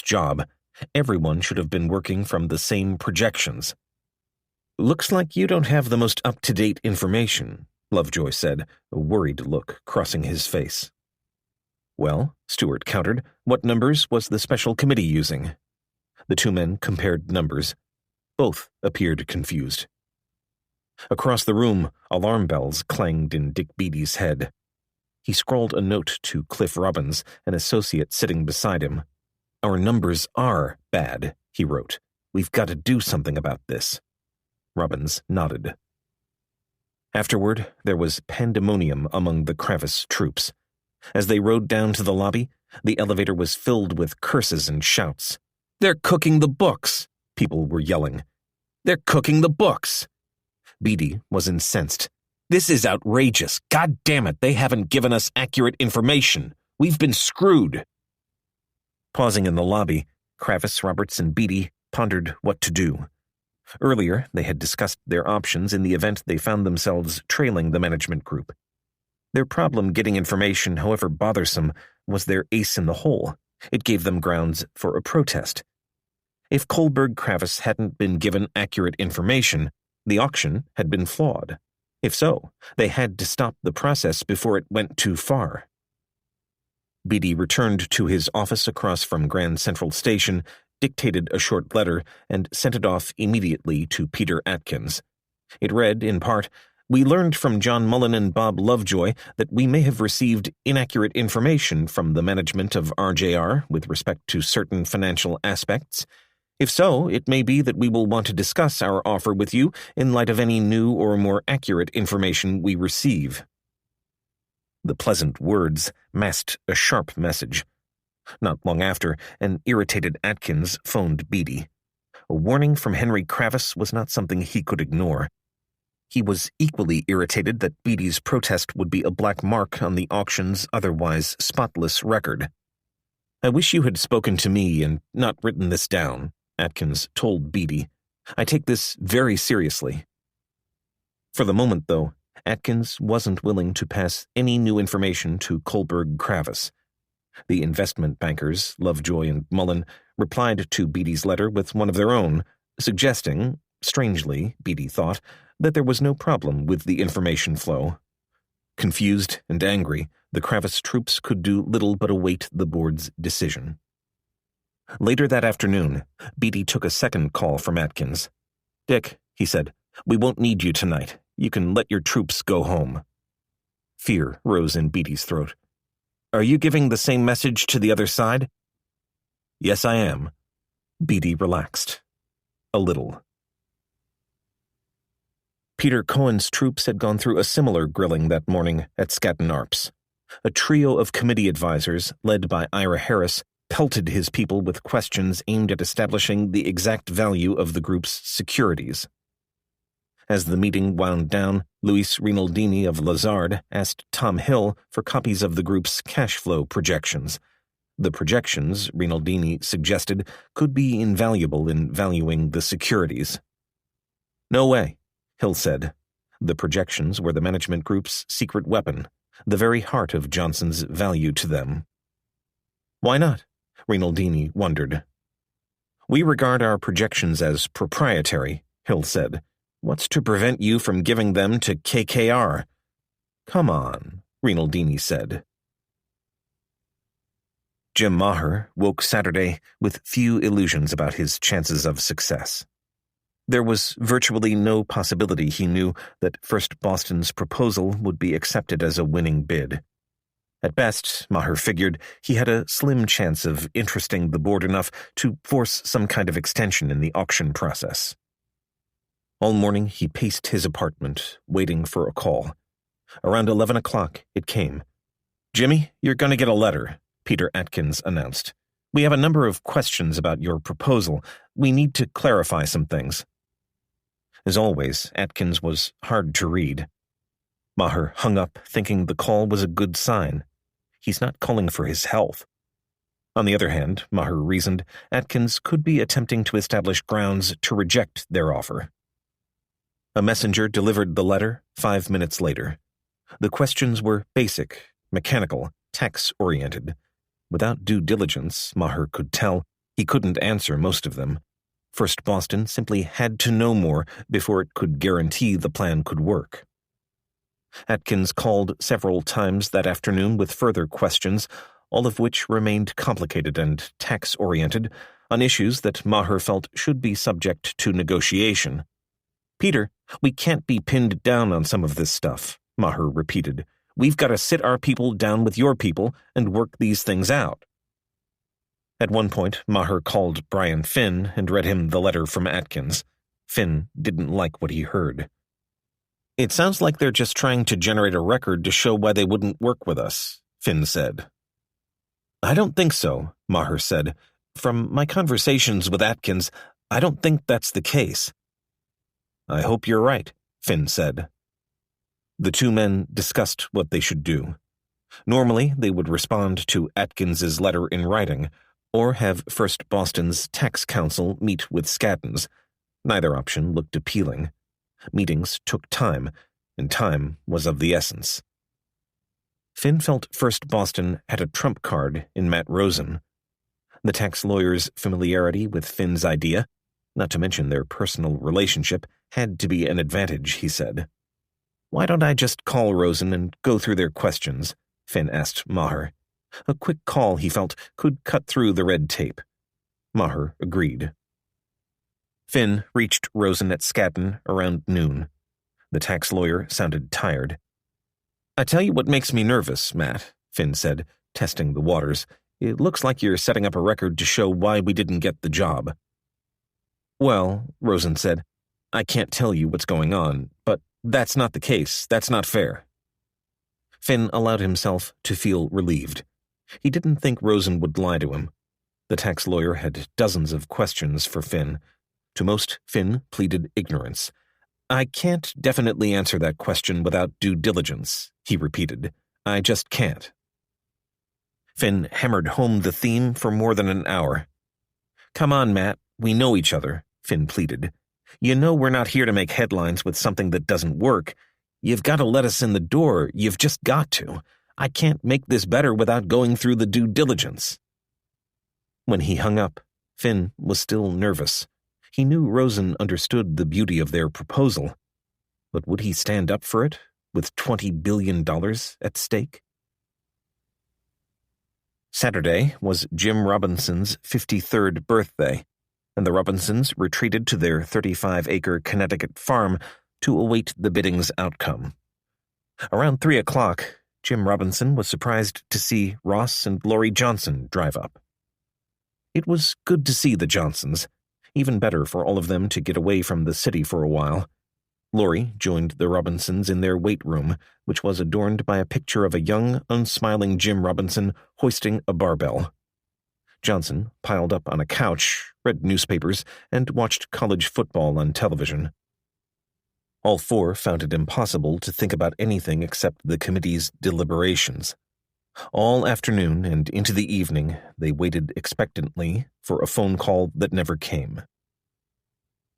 job. Everyone should have been working from the same projections. "Looks like you don't have the most up-to-date information," Lovejoy said, a worried look crossing his face. "Well," Stewart countered, "what numbers was the special committee using?" The two men compared numbers. Both appeared confused. Across the room, alarm bells clanged in Dick Beatty's head. He scrawled a note to Cliff Robbins, an associate sitting beside him. "Our numbers are bad," he wrote. "We've got to do something about this." Robbins nodded. Afterward, there was pandemonium among the Kravis troops. As they rode down to the lobby, the elevator was filled with curses and shouts. "They're cooking the books!" people were yelling. "They're cooking the books!" Beatty was incensed. "This is outrageous. God damn it, they haven't given us accurate information. We've been screwed." Pausing in the lobby, Kravis, Roberts, and Beatty pondered what to do. Earlier, they had discussed their options in the event they found themselves trailing the management group. Their problem getting information, however bothersome, was their ace in the hole. It gave them grounds for a protest. If Kohlberg-Kravis hadn't been given accurate information, the auction had been flawed. If so, they had to stop the process before it went too far. Beatty returned to his office across from Grand Central Station, dictated a short letter, and sent it off immediately to Peter Atkins. It read, in part, "We learned from John Mullen and Bob Lovejoy that we may have received inaccurate information from the management of RJR with respect to certain financial aspects. If so, it may be that we will want to discuss our offer with you in light of any new or more accurate information we receive." The pleasant words masked a sharp message. Not long after, an irritated Atkins phoned Beatty. A warning from Henry Kravis was not something he could ignore. He was equally irritated that Beatty's protest would be a black mark on the auction's otherwise spotless record. "I wish you had spoken to me and not written this down," Atkins told Beatty. "I take this very seriously." For the moment, though, Atkins wasn't willing to pass any new information to Kohlberg-Kravis. The investment bankers, Lovejoy and Mullen, replied to Beatty's letter with one of their own, suggesting, strangely, Beatty thought, that there was no problem with the information flow. Confused and angry, the Kravis troops could do little but await the board's decision. Later that afternoon, Beatty took a second call from Atkins. "Dick," he said, "we won't need you tonight. You can let your troops go home." Fear rose in Beatty's throat. "Are you giving the same message to the other side?" "Yes, I am." Beatty relaxed. A little. Peter Cohen's troops had gone through a similar grilling that morning at Skadden Arps. A trio of committee advisors, led by Ira Harris, pelted his people with questions aimed at establishing the exact value of the group's securities. As the meeting wound down, Luis Rinaldini of Lazard asked Tom Hill for copies of the group's cash flow projections. The projections, Rinaldini suggested, could be invaluable in valuing the securities. "No way," Hill said. The projections were the management group's secret weapon, the very heart of Johnson's value to them. "Why not?" Rinaldini wondered. "We regard our projections as proprietary," Hill said. "What's to prevent you from giving them to KKR?" "Come on," Rinaldini said. Jim Maher woke Saturday with few illusions about his chances of success. There was virtually no possibility, he knew, that First Boston's proposal would be accepted as a winning bid. At best, Maher figured, he had a slim chance of interesting the board enough to force some kind of extension in the auction process. All morning he paced his apartment, waiting for a call. Around 11 o'clock, it came. "Jimmy, you're going to get a letter," Peter Atkins announced. "We have a number of questions about your proposal. We need to clarify some things." As always, Atkins was hard to read. Maher hung up, thinking the call was a good sign. He's not calling for his health. On the other hand, Maher reasoned, Atkins could be attempting to establish grounds to reject their offer. A messenger delivered the letter 5 minutes later. The questions were basic, mechanical, tax-oriented. Without due diligence, Maher could tell, He couldn't answer most of them. First Boston simply had to know more before it could guarantee the plan could work. Atkins called several times that afternoon with further questions, all of which remained complicated and tax-oriented, on issues that Maher felt should be subject to negotiation. "Peter, we can't be pinned down on some of this stuff," Maher repeated. "We've got to sit our people down with your people and work these things out." At one point, Maher called Brian Finn and read him the letter from Atkins. Finn didn't like what he heard. "It sounds like they're just trying to generate a record to show why they wouldn't work with us," Finn said. "I don't think so," Maher said. "From my conversations with Atkins, I don't think that's the case." "I hope you're right," Finn said. The two men discussed what they should do. Normally, they would respond to Atkins's letter in writing, or have First Boston's tax counsel meet with Skadden's. Neither option looked appealing. Meetings took time, and time was of the essence. Finn felt First Boston had a trump card in Matt Rosen. The tax lawyer's familiarity with Finn's idea, not to mention their personal relationship, had to be an advantage, he said. "Why don't I just call Rosen and go through their questions?" Finn asked Maher. A quick call, he felt, could cut through the red tape. Maher agreed. Finn reached Rosen at Skadden around noon. The tax lawyer sounded tired. "I tell you what makes me nervous, Matt," Finn said, testing the waters. "It looks like you're setting up a record to show why we didn't get the job." "Well," Rosen said, "I can't tell you what's going on, but that's not the case. That's not fair." Finn allowed himself to feel relieved. He didn't think Rosen would lie to him. The tax lawyer had dozens of questions for Finn. To most, Finn pleaded ignorance. "I can't definitely answer that question without due diligence," he repeated. "I just can't." Finn hammered home the theme for more than an hour. "Come on, Matt, we know each other," Finn pleaded. "You know we're not here to make headlines with something that doesn't work. You've got to let us in the door, you've just got to. I can't make this better without going through the due diligence." When he hung up, Finn was still nervous. He knew Rosen understood the beauty of their proposal. But would he stand up for it, with $20 billion at stake? Saturday was Jim Robinson's 53rd birthday, and the Robinsons retreated to their 35-acre Connecticut farm to await the bidding's outcome. Around 3 o'clock, Jim Robinson was surprised to see Ross and Lori Johnson drive up. It was good to see the Johnsons, even better for all of them to get away from the city for a while. Lori joined the Robinsons in their weight room, which was adorned by a picture of a young, unsmiling Jim Robinson hoisting a barbell. Johnson piled up on a couch, read newspapers, and watched college football on television. All four found it impossible to think about anything except the committee's deliberations. All afternoon and into the evening, they waited expectantly for a phone call that never came.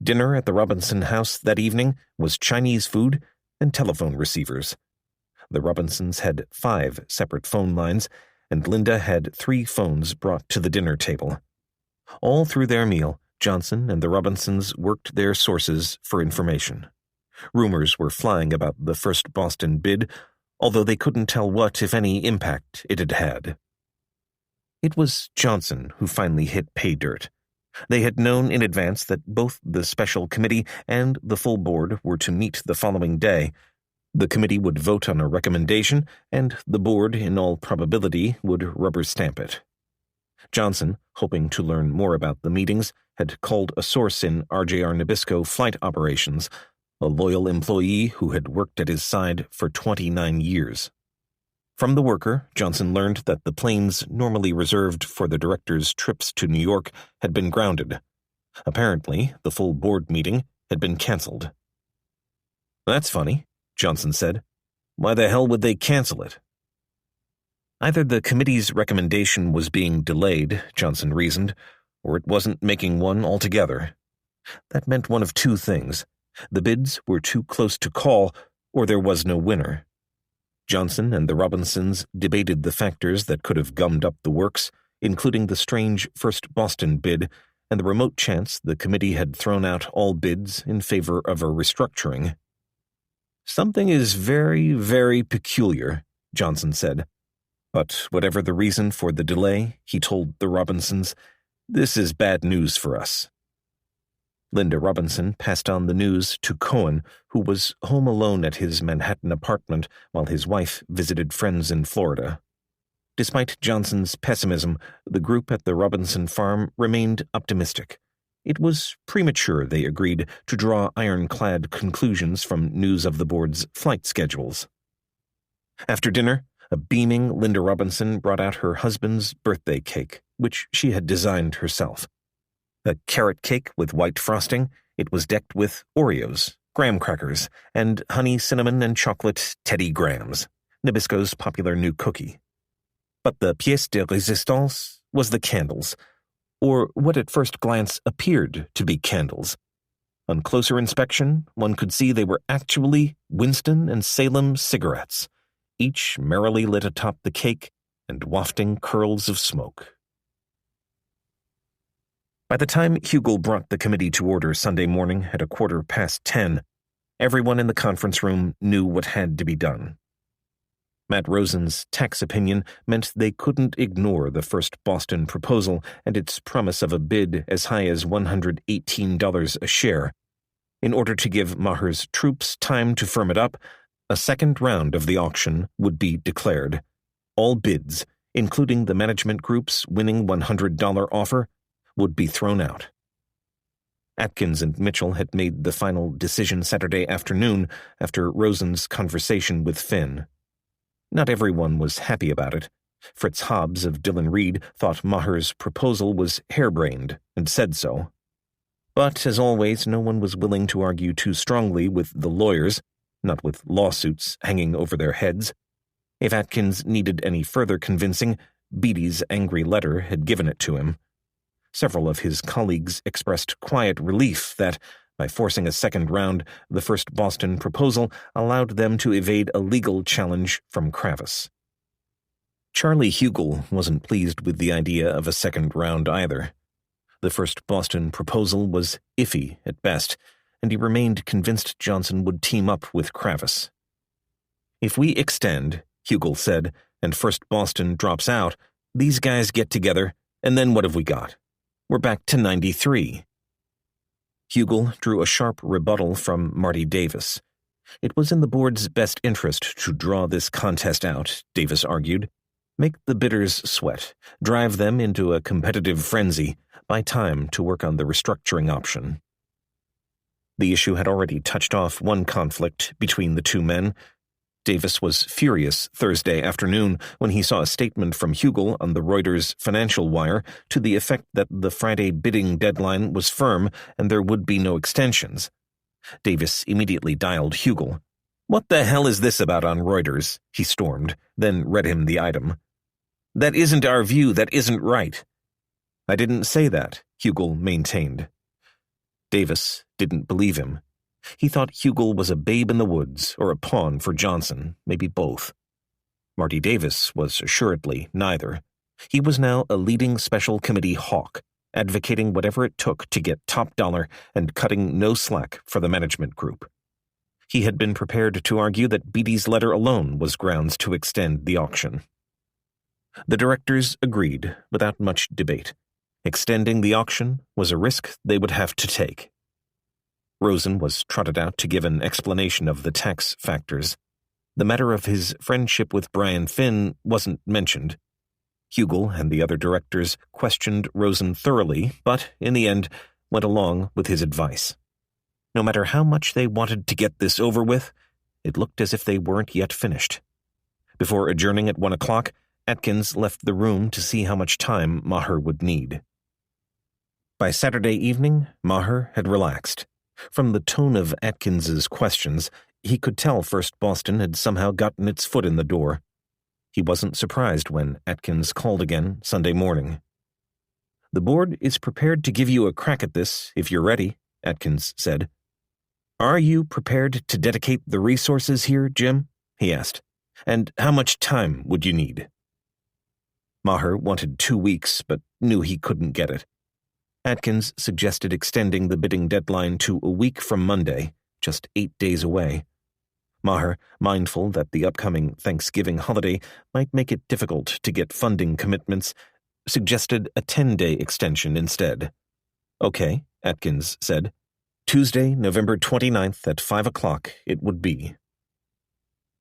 Dinner at the Robinson house that evening was Chinese food and telephone receivers. The Robinsons had 5 separate phone lines, and Linda had 3 phones brought to the dinner table. All through their meal, Johnson and the Robinsons worked their sources for information. Rumors were flying about the First Boston bid, although they couldn't tell what, if any, impact it had had. It was Johnson who finally hit pay dirt. They had known in advance that both the special committee and the full board were to meet the following day. The committee would vote on a recommendation, and the board, in all probability, would rubber stamp it. Johnson, hoping to learn more about the meetings, had called a source in RJR Nabisco Flight Operations, a loyal employee who had worked at his side for 29 years. From the worker, Johnson learned that the planes normally reserved for the director's trips to New York had been grounded. Apparently, the full board meeting had been canceled. "That's funny," Johnson said. "Why the hell would they cancel it?" Either the committee's recommendation was being delayed, Johnson reasoned, or it wasn't making one altogether. That meant one of 2 things. The bids were too close to call, or there was no winner. Johnson and the Robinsons debated the factors that could have gummed up the works, including the strange First Boston bid and the remote chance the committee had thrown out all bids in favor of a restructuring. "Something is very, very peculiar," Johnson said. "But whatever the reason for the delay," he told the Robinsons, "this is bad news for us." Linda Robinson passed on the news to Cohen, who was home alone at his Manhattan apartment while his wife visited friends in Florida. Despite Johnson's pessimism, the group at the Robinson farm remained optimistic. It was premature, they agreed, to draw ironclad conclusions from news of the board's flight schedules. After dinner, a beaming Linda Robinson brought out her husband's birthday cake, which she had designed herself. A carrot cake with white frosting, it was decked with Oreos, graham crackers, and honey, cinnamon, and chocolate Teddy Grahams, Nabisco's popular new cookie. But the pièce de résistance was the candles, or what at first glance appeared to be candles. On closer inspection, one could see they were actually Winston and Salem cigarettes, each merrily lit atop the cake and wafting curls of smoke. By the time Hugel brought the committee to order Sunday morning at 10:15, everyone in the conference room knew what had to be done. Matt Rosen's tax opinion meant they couldn't ignore the First Boston proposal and its promise of a bid as high as $118 a share. In order to give Maher's troops time to firm it up, a second round of the auction would be declared. All bids, including the management group's winning $100 offer, would be thrown out. Atkins and Mitchell had made the final decision Saturday afternoon after Rosen's conversation with Finn. Not everyone was happy about it. Fritz Hobbs of Dillon Reed thought Maher's proposal was harebrained and said so. But, as always, no one was willing to argue too strongly with the lawyers, not with lawsuits hanging over their heads. If Atkins needed any further convincing, Beatty's angry letter had given it to him. Several of his colleagues expressed quiet relief that, by forcing a second round, the First Boston proposal allowed them to evade a legal challenge from Kravis. Charlie Hugel wasn't pleased with the idea of a second round either. The First Boston proposal was iffy at best, and he remained convinced Johnson would team up with Kravis. "If we extend," Hugel said, "and First Boston drops out, these guys get together, and then what have we got? We're back to 93. Hugel drew a sharp rebuttal from Marty Davis. It was in the board's best interest to draw this contest out, Davis argued. Make the bidders sweat, drive them into a competitive frenzy, buy time to work on the restructuring option. The issue had already touched off one conflict between the two men. Davis was furious Thursday afternoon when he saw a statement from Hugel on the Reuters Financial Wire to the effect that the Friday bidding deadline was firm and there would be no extensions. Davis immediately dialed Hugel. "What the hell is this about on Reuters?" he stormed, then read him the item. "That isn't our view, that isn't right." "I didn't say that," Hugel maintained. Davis didn't believe him. He thought Hugel was a babe in the woods or a pawn for Johnson, maybe both. Marty Davis was assuredly neither. He was now a leading special committee hawk, advocating whatever it took to get top dollar and cutting no slack for the management group. He had been prepared to argue that Beatty's letter alone was grounds to extend the auction. The directors agreed without much debate. Extending the auction was a risk they would have to take. Rosen was trotted out to give an explanation of the tax factors. The matter of his friendship with Brian Finn wasn't mentioned. Hugel and the other directors questioned Rosen thoroughly, but, in the end, went along with his advice. No matter how much they wanted to get this over with, it looked as if they weren't yet finished. Before adjourning at 1 o'clock, Atkins left the room to see how much time Maher would need. By Saturday evening, Maher had relaxed. From the tone of Atkins's questions, he could tell First Boston had somehow gotten its foot in the door. He wasn't surprised when Atkins called again Sunday morning. "The board is prepared to give you a crack at this, if you're ready," Atkins said. "Are you prepared to dedicate the resources here, Jim?" he asked. "And how much time would you need?" Maher wanted 2 weeks, but knew he couldn't get it. Atkins suggested extending the bidding deadline to a week from Monday, just 8 days away. Maher, mindful that the upcoming Thanksgiving holiday might make it difficult to get funding commitments, suggested a 10-day extension instead. Okay, Atkins said. Tuesday, November 29th at 5 o'clock it would be.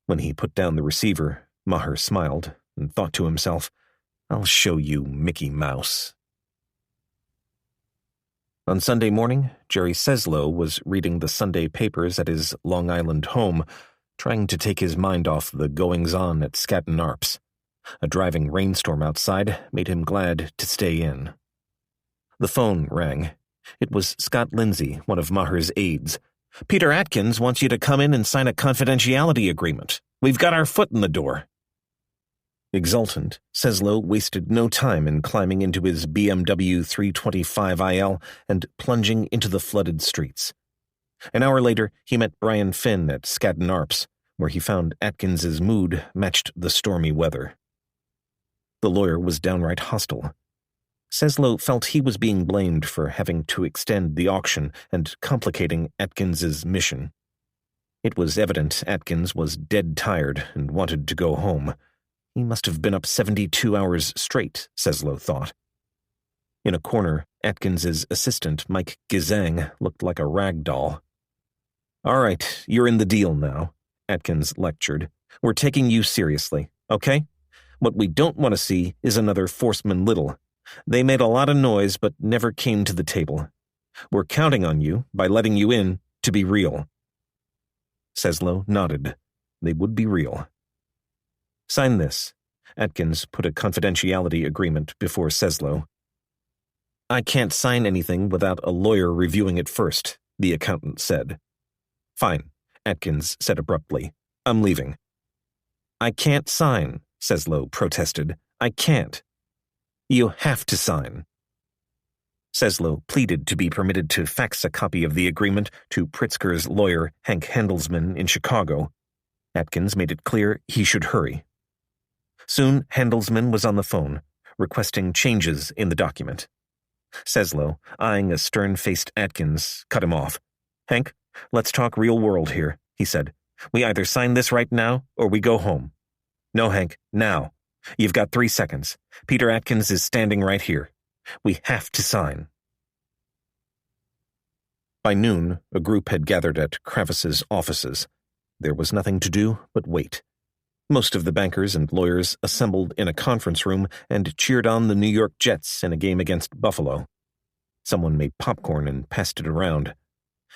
When he put down the receiver, Maher smiled and thought to himself, I'll show you, Mickey Mouse. On Sunday morning, Jerry Seslow was reading the Sunday papers at his Long Island home, trying to take his mind off the goings-on at Skadden Arps. A driving rainstorm outside made him glad to stay in. The phone rang. It was Scott Lindsay, one of Maher's aides. Peter Atkins wants you to come in and sign a confidentiality agreement. We've got our foot in the door. Exultant, Seslow wasted no time in climbing into his BMW 325IL and plunging into the flooded streets. An hour later, he met Brian Finn at Skadden Arps, where he found Atkins's mood matched the stormy weather. The lawyer was downright hostile. Seslow felt he was being blamed for having to extend the auction and complicating Atkins's mission. It was evident Atkins was dead tired and wanted to go home. He must have been up 72 hours straight, Seslow thought. In a corner, Atkins's assistant, Mike Gizang, looked like a rag doll. All right, you're in the deal now, Atkins lectured. We're taking you seriously, okay? What we don't want to see is another Forceman Little. They made a lot of noise but never came to the table. We're counting on you, by letting you in, to be real. Seslow nodded. They would be real. Sign this. Atkins put a confidentiality agreement before Seslow. I can't sign anything without a lawyer reviewing it first, the accountant said. Fine, Atkins said abruptly. I'm leaving. I can't sign, Seslow protested. I can't. You have to sign. Seslow pleaded to be permitted to fax a copy of the agreement to Pritzker's lawyer, Hank Handelsman, in Chicago. Atkins made it clear he should hurry. Soon, Handelsman was on the phone, requesting changes in the document. Seslow, eyeing a stern-faced Atkins, cut him off. Hank, let's talk real world here, he said. We either sign this right now, or we go home. No, Hank, now. You've got 3 seconds. Peter Atkins is standing right here. We have to sign. By noon, a group had gathered at Kravis's offices. There was nothing to do but wait. Most of the bankers and lawyers assembled in a conference room and cheered on the New York Jets in a game against Buffalo. Someone made popcorn and passed it around.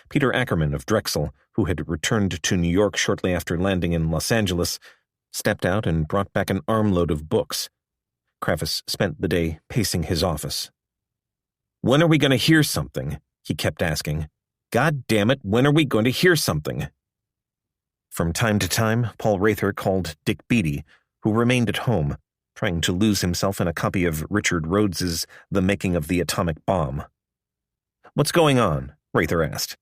Peter Ackerman of Drexel, who had returned to New York shortly after landing in Los Angeles, stepped out and brought back an armload of books. Kravis spent the day pacing his office. When are we going to hear something? He kept asking. God damn it, when are we going to hear something? From time to time, Paul Rather called Dick Beatty, who remained at home, trying to lose himself in a copy of Richard Rhodes's The Making of the Atomic Bomb. What's going on? Rather asked.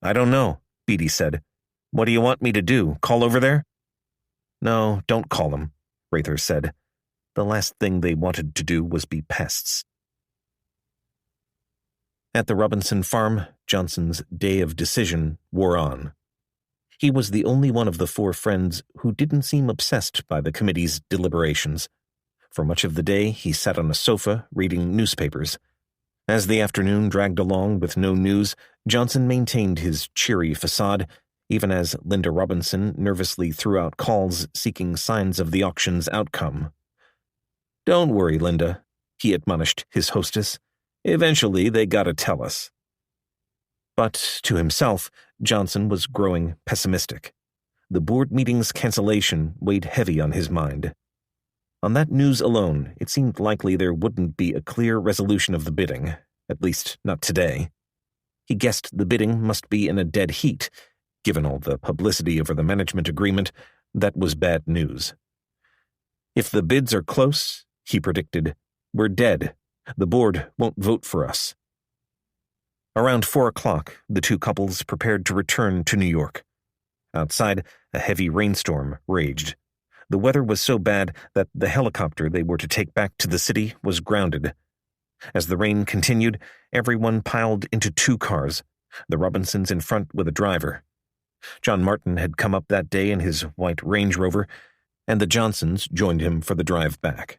I don't know, Beatty said. What do you want me to do, call over there? No, don't call them, Rather said. The last thing they wanted to do was be pests. At the Robinson farm, Johnson's day of decision wore on. He was the only one of the 4 friends who didn't seem obsessed by the committee's deliberations. For much of the day, he sat on a sofa reading newspapers. As the afternoon dragged along with no news, Johnson maintained his cheery facade, even as Linda Robinson nervously threw out calls seeking signs of the auction's outcome. Don't worry, Linda, he admonished his hostess. Eventually, they gotta tell us. But, to himself, Johnson was growing pessimistic. The board meeting's cancellation weighed heavy on his mind. On that news alone, it seemed likely there wouldn't be a clear resolution of the bidding, at least not today. He guessed the bidding must be in a dead heat. Given all the publicity over the management agreement, that was bad news. If the bids are close, he predicted, we're dead. The board won't vote for us. Around 4 o'clock, the 2 couples prepared to return to New York. Outside, a heavy rainstorm raged. The weather was so bad that the helicopter they were to take back to the city was grounded. As the rain continued, everyone piled into 2 cars, the Robinsons in front with a driver. John Martin had come up that day in his white Range Rover, and the Johnsons joined him for the drive back.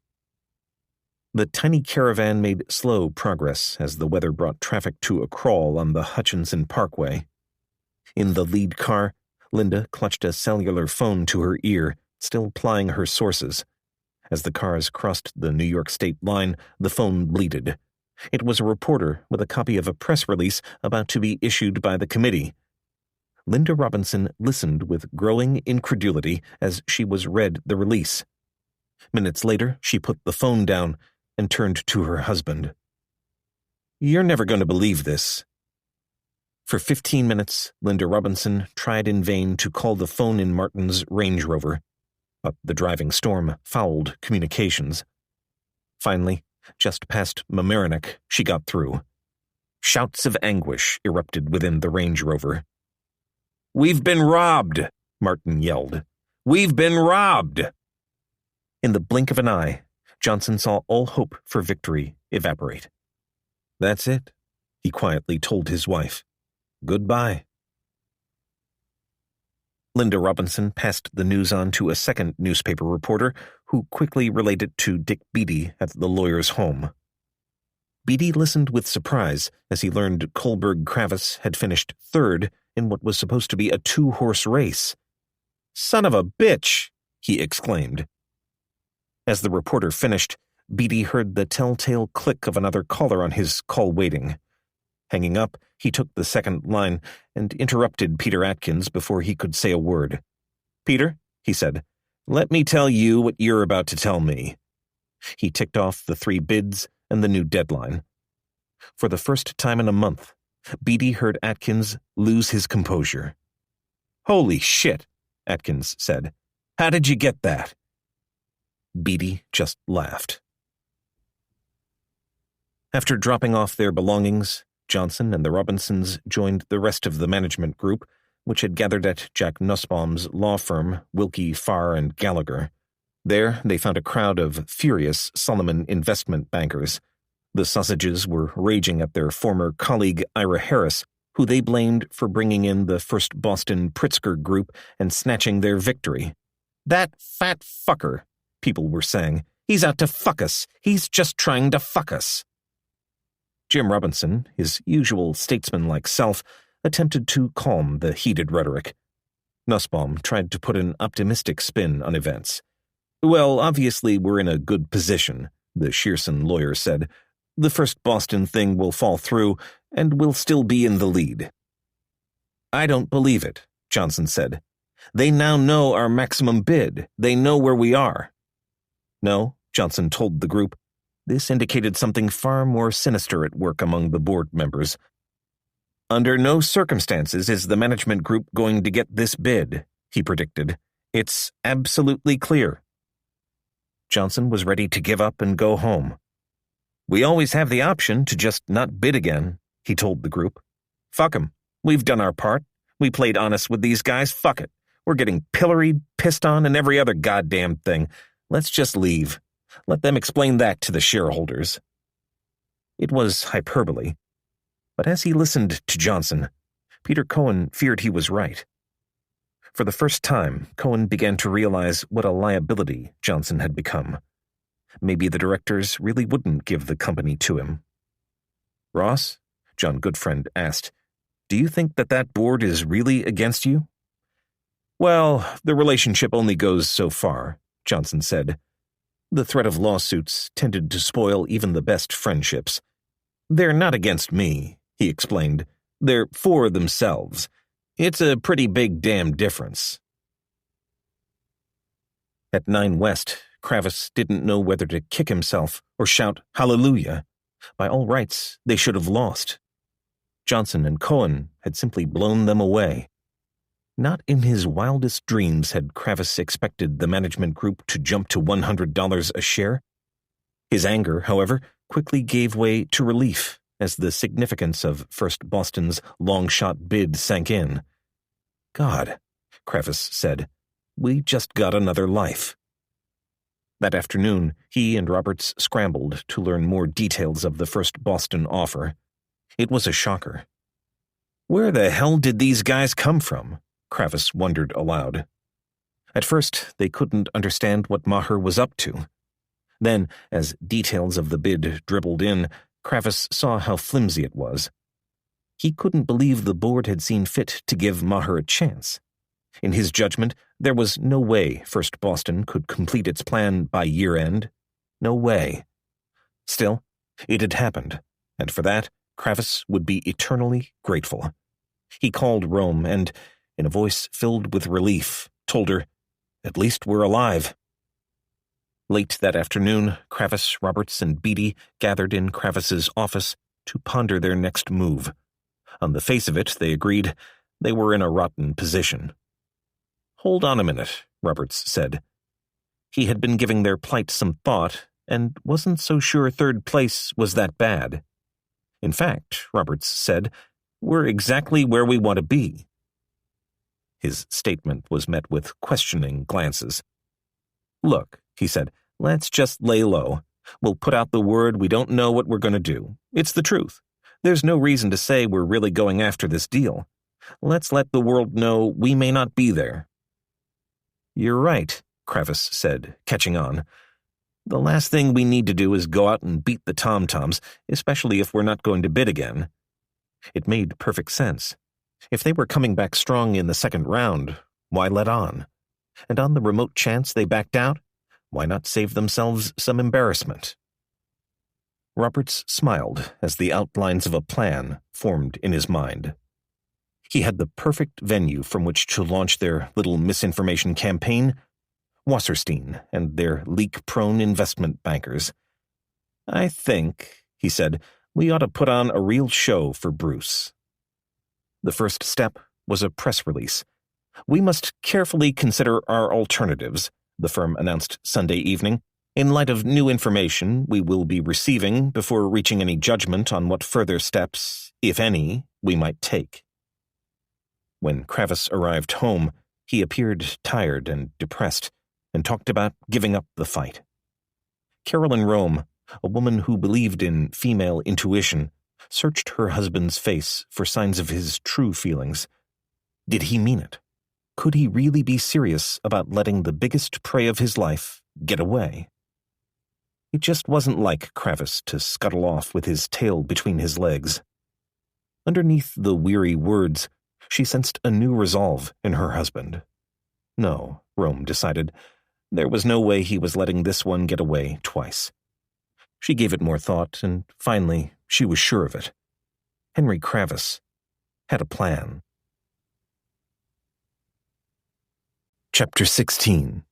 The tiny caravan made slow progress as the weather brought traffic to a crawl on the Hutchinson Parkway. In the lead car, Linda clutched a cellular phone to her ear, still plying her sources. As the cars crossed the New York state line, the phone bleated. It was a reporter with a copy of a press release about to be issued by the committee. Linda Robinson listened with growing incredulity as she was read the release. Minutes later, she put the phone down and turned to her husband. "You're never going to believe this." For 15 minutes, Linda Robinson tried in vain to call the phone in Martin's Range Rover, but the driving storm fouled communications. Finally, just past Mamaroneck, she got through. Shouts of anguish erupted within the Range Rover. "We've been robbed," Martin yelled. "We've been robbed." In the blink of an eye, Johnson saw all hope for victory evaporate. "That's it," he quietly told his wife. "Goodbye." Linda Robinson passed the news on to a second newspaper reporter, who quickly relayed it to Dick Beatty at the lawyer's home. Beatty listened with surprise as he learned Kohlberg-Kravis had finished 3rd in what was supposed to be a 2-horse race. "Son of a bitch!" he exclaimed. As the reporter finished, Beatty heard the telltale click of another caller on his call waiting. Hanging up, he took the second line and interrupted Peter Atkins before he could say a word. "Peter," he said, "let me tell you what you're about to tell me." He ticked off the 3 bids and the new deadline. For the first time in a month, Beatty heard Atkins lose his composure. "Holy shit," Atkins said. "How did you get that?" Beatty just laughed. After dropping off their belongings, Johnson and the Robinsons joined the rest of the management group, which had gathered at Jack Nussbaum's law firm, Wilkie, Farr, and Gallagher. There, they found a crowd of furious Solomon investment bankers. The sausages were raging at their former colleague Ira Harris, who they blamed for bringing in the First Boston Pritzker Group and snatching their victory. "That fat fucker," people were saying. "He's out to fuck us. He's just trying to fuck us." Jim Robinson, his usual statesman-like self, attempted to calm the heated rhetoric. Nussbaum tried to put an optimistic spin on events. "Well, obviously we're in a good position," the Shearson lawyer said. "The First Boston thing will fall through, and we'll still be in the lead." "I don't believe it," Johnson said. "They now know our maximum bid. They know where we are." No, Johnson told the group. This indicated something far more sinister at work among the board members. "Under no circumstances is the management group going to get this bid," he predicted. "It's absolutely clear." Johnson was ready to give up and go home. "We always have the option to just not bid again," he told the group. "Fuck 'em. We've done our part. We played honest with these guys. Fuck it. We're getting pilloried, pissed on, and every other goddamn thing. Let's just leave. Let them explain that to the shareholders." It was hyperbole. But as he listened to Johnson, Peter Cohen feared he was right. For the first time, Cohen began to realize what a liability Johnson had become. Maybe the directors really wouldn't give the company to him. "Ross," John Goodfriend asked, "do you think that board is really against you?" "Well, the relationship only goes so far," Johnson said. The threat of lawsuits tended to spoil even the best friendships. "They're not against me," he explained. "They're for themselves. It's a pretty big damn difference." At 9 West, Kravis didn't know whether to kick himself or shout hallelujah. By all rights, they should have lost. Johnson and Cohen had simply blown them away. Not in his wildest dreams had Kravis expected the management group to jump to $100 a share. His anger, however, quickly gave way to relief as the significance of First Boston's long-shot bid sank in. "God," Kravis said, We just got another life. That afternoon, he and Roberts scrambled to learn more details of the First Boston offer. It was a shocker. Where the hell did these guys come from? Kravis wondered aloud. At first, they couldn't understand what Maher was up to. Then, as details of the bid dribbled in, Kravis saw how flimsy it was. He couldn't believe the board had seen fit to give Maher a chance. In his judgment, there was no way First Boston could complete its plan by year-end. No way. Still, it had happened, and for that, Kravis would be eternally grateful. He called Rome and, in a voice filled with relief, told her, "At least we're alive." Late that afternoon, Kravis, Roberts, and Beatty gathered in Kravis's office to ponder their next move. On the face of it, they agreed, they were in a rotten position. "Hold on a minute," Roberts said. He had been giving their plight some thought and wasn't so sure third place was that bad. In fact, Roberts said, we're exactly where we want to be. His statement was met with questioning glances. "Look," he said, "let's just lay low. We'll put out the word we don't know what we're going to do. It's the truth. There's no reason to say we're really going after this deal. Let's let the world know we may not be there." "You're right," Kravis said, catching on. "The last thing we need to do is go out and beat the tom-toms, especially if we're not going to bid again." It made perfect sense. If they were coming back strong in the second round, why let on? And on the remote chance they backed out, why not save themselves some embarrassment? Roberts smiled as the outlines of a plan formed in his mind. He had the perfect venue from which to launch their little misinformation campaign, Wasserstein and their leak-prone investment bankers. "I think," he said, "we ought to put on a real show for Bruce." The first step was a press release. "We must carefully consider our alternatives," the firm announced Sunday evening, "in light of new information we will be receiving before reaching any judgment on what further steps, if any, we might take." When Kravis arrived home, he appeared tired and depressed, and talked about giving up the fight. Carolyn Rome, a woman who believed in female intuition, searched her husband's face for signs of his true feelings. Did he mean it? Could he really be serious about letting the biggest prey of his life get away? It just wasn't like Kravis to scuttle off with his tail between his legs. Underneath the weary words, she sensed a new resolve in her husband. No, Rome decided, there was no way he was letting this one get away twice. She gave it more thought, and finally, she was sure of it. Henry Kravis had a plan. Chapter 16.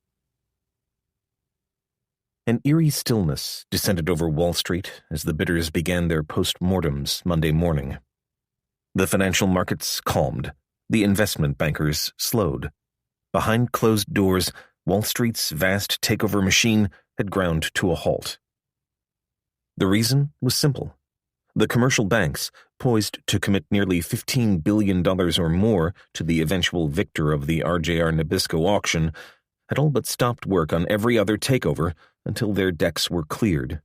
An eerie stillness descended over Wall Street as the bidders began their post-mortems Monday morning. The financial markets calmed. The investment bankers slowed. Behind closed doors, Wall Street's vast takeover machine had ground to a halt. The reason was simple. The commercial banks, poised to commit nearly $15 billion or more to the eventual victor of the RJR Nabisco auction, had all but stopped work on every other takeover until their decks were cleared.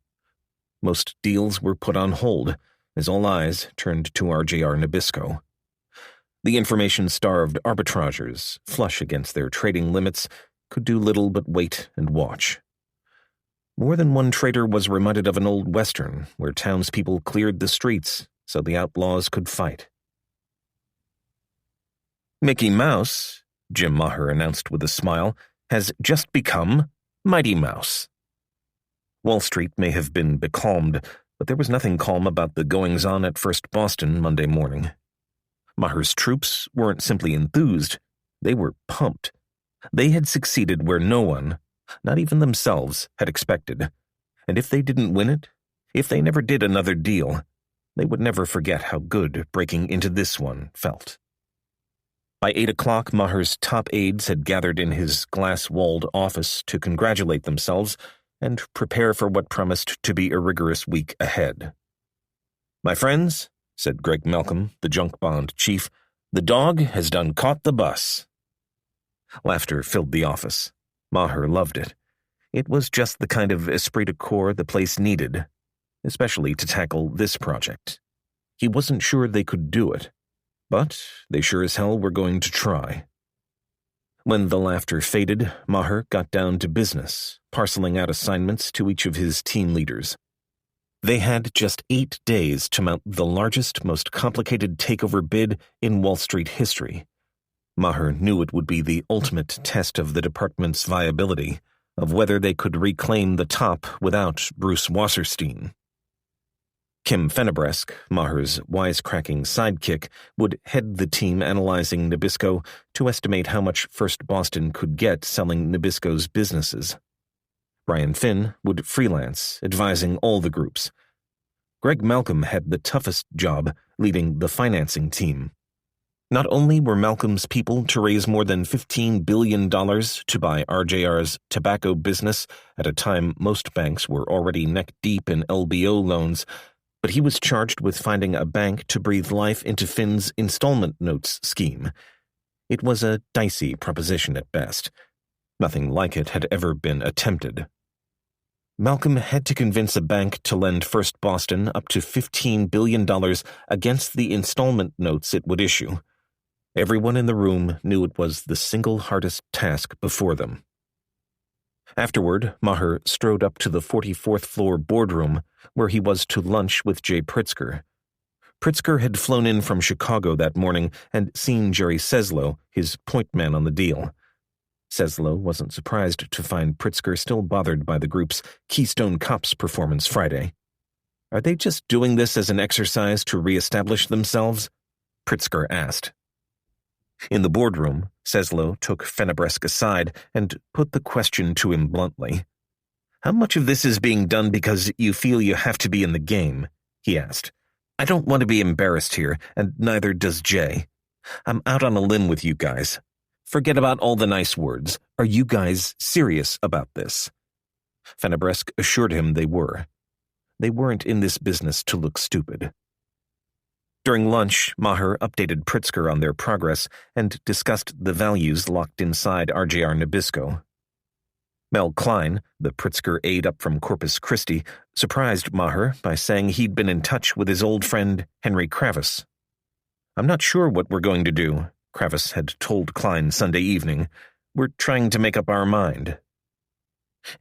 Most deals were put on hold, as all eyes turned to RJR Nabisco. The information-starved arbitrageurs, flush against their trading limits, could do little but wait and watch. More than one trader was reminded of an old western where townspeople cleared the streets so the outlaws could fight. "Mickey Mouse," Jim Maher announced with a smile, "has just become Mighty Mouse." Wall Street may have been becalmed, but there was nothing calm about the goings-on at First Boston Monday morning. Maher's troops weren't simply enthused, they were pumped. They had succeeded where no one, not even themselves, had expected. And if they didn't win it, if they never did another deal, they would never forget how good breaking into this one felt. By 8 o'clock, Maher's top aides had gathered in his glass-walled office to congratulate themselves and prepare for what promised to be a rigorous week ahead. "My friends," said Greg Malcolm, the junk bond chief, "the dog has done caught the bus." Laughter filled the office. Maher loved it. It was just the kind of esprit de corps the place needed, especially to tackle this project. He wasn't sure they could do it, but they sure as hell were going to try. When the laughter faded, Maher got down to business, parceling out assignments to each of his team leaders. They had just 8 days to mount the largest, most complicated takeover bid in Wall Street history. Maher knew it would be the ultimate test of the department's viability, of whether they could reclaim the top without Bruce Wasserstein. Kim Fennebresk, Maher's wisecracking sidekick, would head the team analyzing Nabisco to estimate how much First Boston could get selling Nabisco's businesses. Brian Finn would freelance, advising all the groups. Greg Malcolm had the toughest job, leading the financing team. Not only were Malcolm's people to raise more than $15 billion to buy RJR's tobacco business at a time most banks were already neck-deep in LBO loans, but he was charged with finding a bank to breathe life into Finn's installment notes scheme. It was a dicey proposition at best. Nothing like it had ever been attempted. Malcolm had to convince a bank to lend First Boston up to $15 billion against the installment notes it would issue. Everyone in the room knew it was the single hardest task before them. Afterward, Maher strode up to the 44th floor boardroom, where he was to lunch with Jay Pritzker. Pritzker had flown in from Chicago that morning and seen Jerry Seslow, his point man on the deal. Seslow wasn't surprised to find Pritzker still bothered by the group's Keystone Cops performance Friday. Are they just doing this as an exercise to reestablish themselves? Pritzker asked. In the boardroom, Seslow took Fennebresk aside and put the question to him bluntly. "How much of this is being done because you feel you have to be in the game?" he asked. "I don't want to be embarrassed here, and neither does Jay. I'm out on a limb with you guys. Forget about all the nice words. Are you guys serious about this?" Fennebresk assured him they were. They weren't in this business to look stupid. During lunch, Maher updated Pritzker on their progress and discussed the values locked inside RJR Nabisco. Mel Klein, the Pritzker aide up from Corpus Christi, surprised Maher by saying he'd been in touch with his old friend Henry Kravis. "I'm not sure what we're going to do," Kravis had told Klein Sunday evening. "We're trying to make up our mind."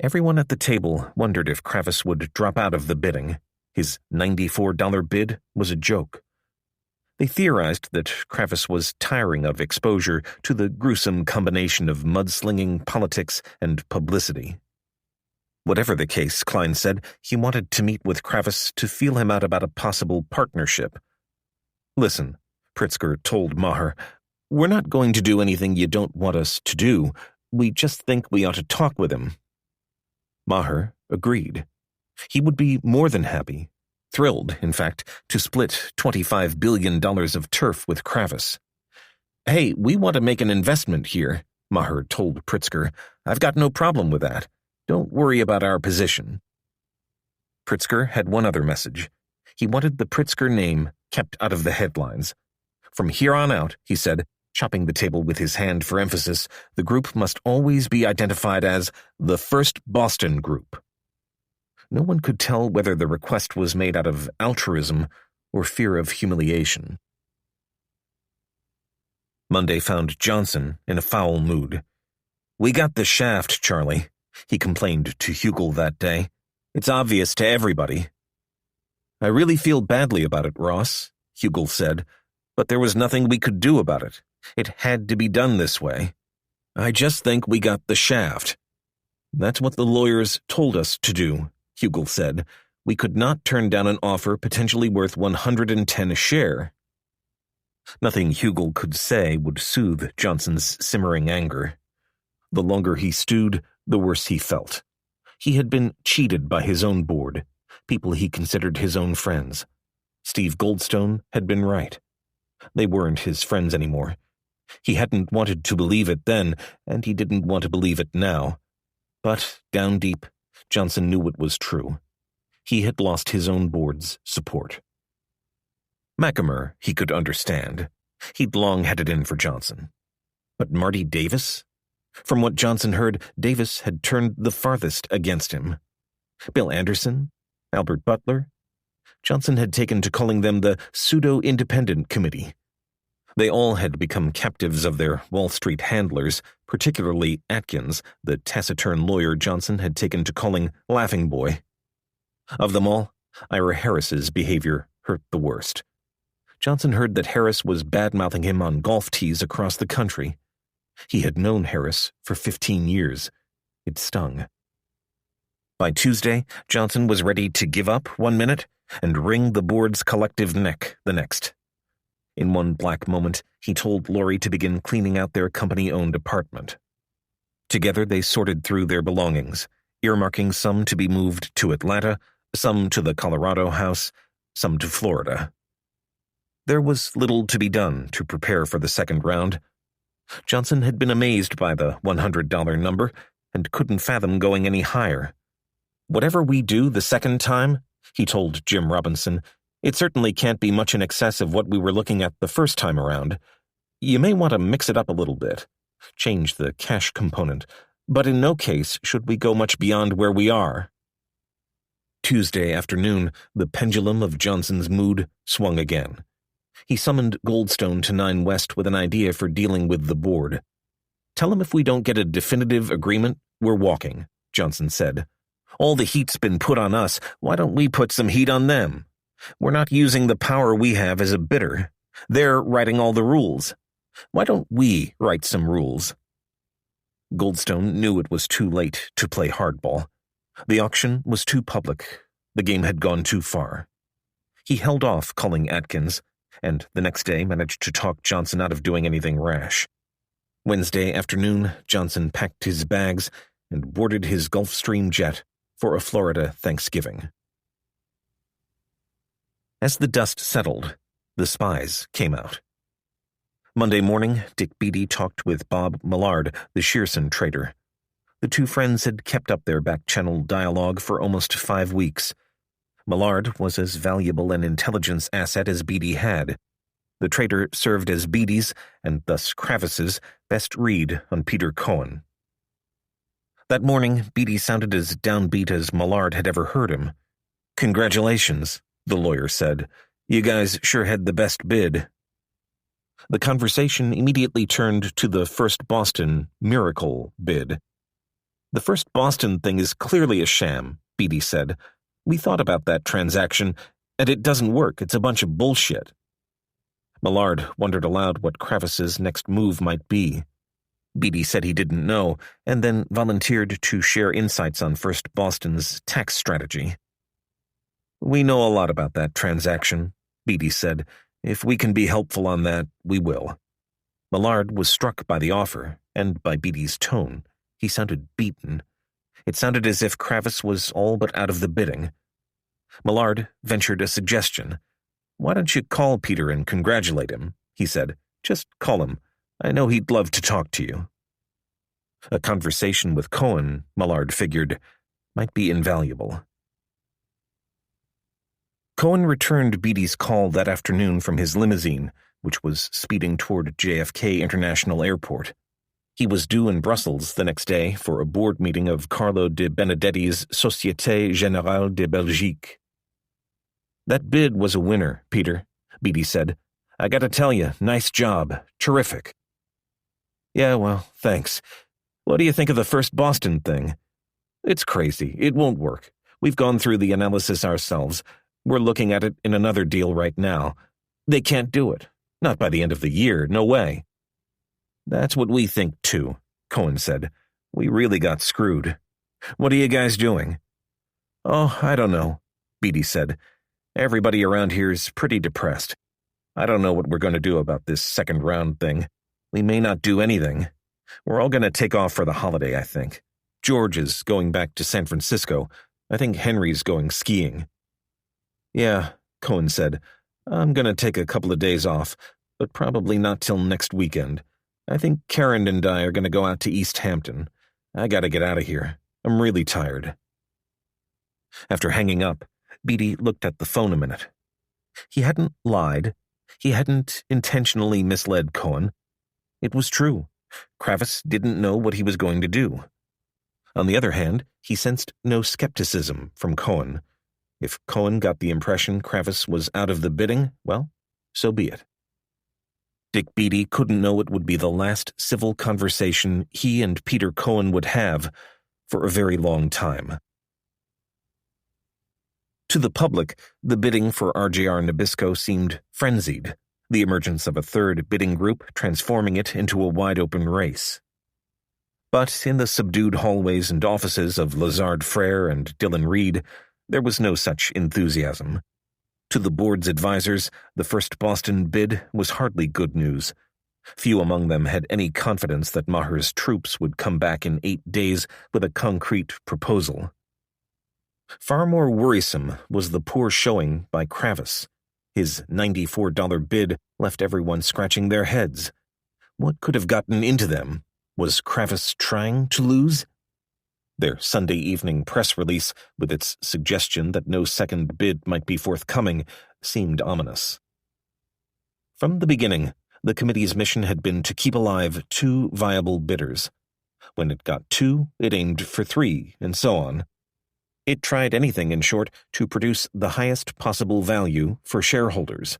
Everyone at the table wondered if Kravis would drop out of the bidding. His $94 bid was a joke. They theorized that Kravis was tiring of exposure to the gruesome combination of mudslinging, politics, and publicity. Whatever the case, Klein said, he wanted to meet with Kravis to feel him out about a possible partnership. "Listen," Pritzker told Maher, "we're not going to do anything you don't want us to do. We just think we ought to talk with him." Maher agreed. He would be more than happy. Thrilled, in fact, to split $25 billion of turf with Kravis. "Hey, we want to make an investment here," Maher told Pritzker. "I've got no problem with that. Don't worry about our position." Pritzker had one other message. He wanted the Pritzker name kept out of the headlines. From here on out, he said, chopping the table with his hand for emphasis, the group must always be identified as the First Boston Group. No one could tell whether the request was made out of altruism or fear of humiliation. Monday found Johnson in a foul mood. "We got the shaft, Charlie," he complained to Hugel that day. "It's obvious to everybody." "I really feel badly about it, Ross," Hugel said, "but there was nothing we could do about it. It had to be done this way. I just think we got the shaft." "That's what the lawyers told us to do," Hugel said. "We could not turn down an offer potentially worth 110 a share." Nothing Hugel could say would soothe Johnson's simmering anger. The longer he stewed, the worse he felt. He had been cheated by his own board, people he considered his own friends. Steve Goldstone had been right. They weren't his friends anymore. He hadn't wanted to believe it then, and he didn't want to believe it now. But, down deep, Johnson knew it was true. He had lost his own board's support. McAmer, he could understand. He'd long had it in for Johnson. But Marty Davis? From what Johnson heard, Davis had turned the farthest against him. Bill Anderson? Albert Butler? Johnson had taken to calling them the Pseudo-Independent Committee. They all had become captives of their Wall Street handlers, particularly Atkins, the taciturn lawyer Johnson had taken to calling Laughing Boy. Of them all, Ira Harris's behavior hurt the worst. Johnson heard that Harris was bad-mouthing him on golf tees across the country. He had known Harris for 15 years. It stung. By Tuesday, Johnson was ready to give up 1 minute and wring the board's collective neck the next. In one black moment, he told Lori to begin cleaning out their company-owned apartment. Together they sorted through their belongings, earmarking some to be moved to Atlanta, some to the Colorado house, some to Florida. There was little to be done to prepare for the second round. Johnson had been amazed by the $100 number and couldn't fathom going any higher. "Whatever we do the second time," he told Jim Robinson, "it certainly can't be much in excess of what we were looking at the first time around. You may want to mix it up a little bit, change the cash component, but in no case should we go much beyond where we are." Tuesday afternoon, the pendulum of Johnson's mood swung again. He summoned Goldstone to 9 West with an idea for dealing with the board. "Tell him if we don't get a definitive agreement, we're walking," Johnson said. "All the heat's been put on us. Why don't we put some heat on them? We're not using the power we have as a bidder. They're writing all the rules. Why don't we write some rules?" Goldstone knew it was too late to play hardball. The auction was too public. The game had gone too far. He held off calling Atkins, and the next day managed to talk Johnson out of doing anything rash. Wednesday afternoon, Johnson packed his bags and boarded his Gulfstream jet for a Florida Thanksgiving. As the dust settled, the spies came out. Monday morning, Dick Beatty talked with Bob Millard, the Shearson trader. The two friends had kept up their back-channel dialogue for almost 5 weeks. Millard was as valuable an intelligence asset as Beatty had. The trader served as Beatty's, and thus Kravis's, best read on Peter Cohen. That morning, Beatty sounded as downbeat as Millard had ever heard him. "Congratulations," the lawyer said. "You guys sure had the best bid." The conversation immediately turned to the First Boston Miracle bid. "The First Boston thing is clearly a sham," Beatty said. "We thought about that transaction, and it doesn't work. It's a bunch of bullshit." Millard wondered aloud what Kravis's next move might be. Beatty said he didn't know, and then volunteered to share insights on First Boston's tax strategy. "We know a lot about that transaction," Beatty said. "If we can be helpful on that, we will." Millard was struck by the offer, and by Beatty's tone. He sounded beaten. It sounded as if Kravis was all but out of the bidding. Millard ventured a suggestion. "Why don't you call Peter and congratulate him?" he said. "Just call him. I know he'd love to talk to you." A conversation with Cohen, Millard figured, might be invaluable. Cohen returned Beatty's call that afternoon from his limousine, which was speeding toward JFK International Airport. He was due in Brussels the next day for a board meeting of Carlo de Benedetti's Société Générale de Belgique. "That bid was a winner, Peter," Beatty said. "I gotta tell you, nice job. Terrific." "Yeah, well, thanks. What do you think of the First Boston thing?" "It's crazy. It won't work. We've gone through the analysis ourselves. We're looking at it in another deal right now. They can't do it. Not by the end of the year, no way." "That's what we think, too," Cohen said. "We really got screwed. What are you guys doing?" "Oh, I don't know," Beatty said. "Everybody around here's pretty depressed. I don't know what we're going to do about this second round thing. We may not do anything. We're all going to take off for the holiday, I think. George is going back to San Francisco. I think Henry's going skiing." "Yeah," Cohen said. "I'm going to take a couple of days off, but probably not till next weekend. I think Karen and I are going to go out to East Hampton. I got to get out of here. I'm really tired." After hanging up, Beatty looked at the phone a minute. He hadn't lied. He hadn't intentionally misled Cohen. It was true. Kravis didn't know what he was going to do. On the other hand, he sensed no skepticism from Cohen. If Cohen got the impression Kravis was out of the bidding, well, so be it. Dick Beatty couldn't know it would be the last civil conversation he and Peter Cohen would have for a very long time. To the public, the bidding for RJR Nabisco seemed frenzied, the emergence of a third bidding group transforming it into a wide-open race. But in the subdued hallways and offices of Lazard Frere and Dillon Reed, there was no such enthusiasm. To the board's advisors, the first Boston bid was hardly good news. Few among them had any confidence that Maher's troops would come back in 8 days with a concrete proposal. Far more worrisome was the poor showing by Kravis. His $94 bid left everyone scratching their heads. What could have gotten into them? Was Kravis trying to lose? Their Sunday evening press release, with its suggestion that no second bid might be forthcoming, seemed ominous. From the beginning, the committee's mission had been to keep alive 2 viable bidders. When it got 2, it aimed for 3, and so on. It tried anything, in short, to produce the highest possible value for shareholders.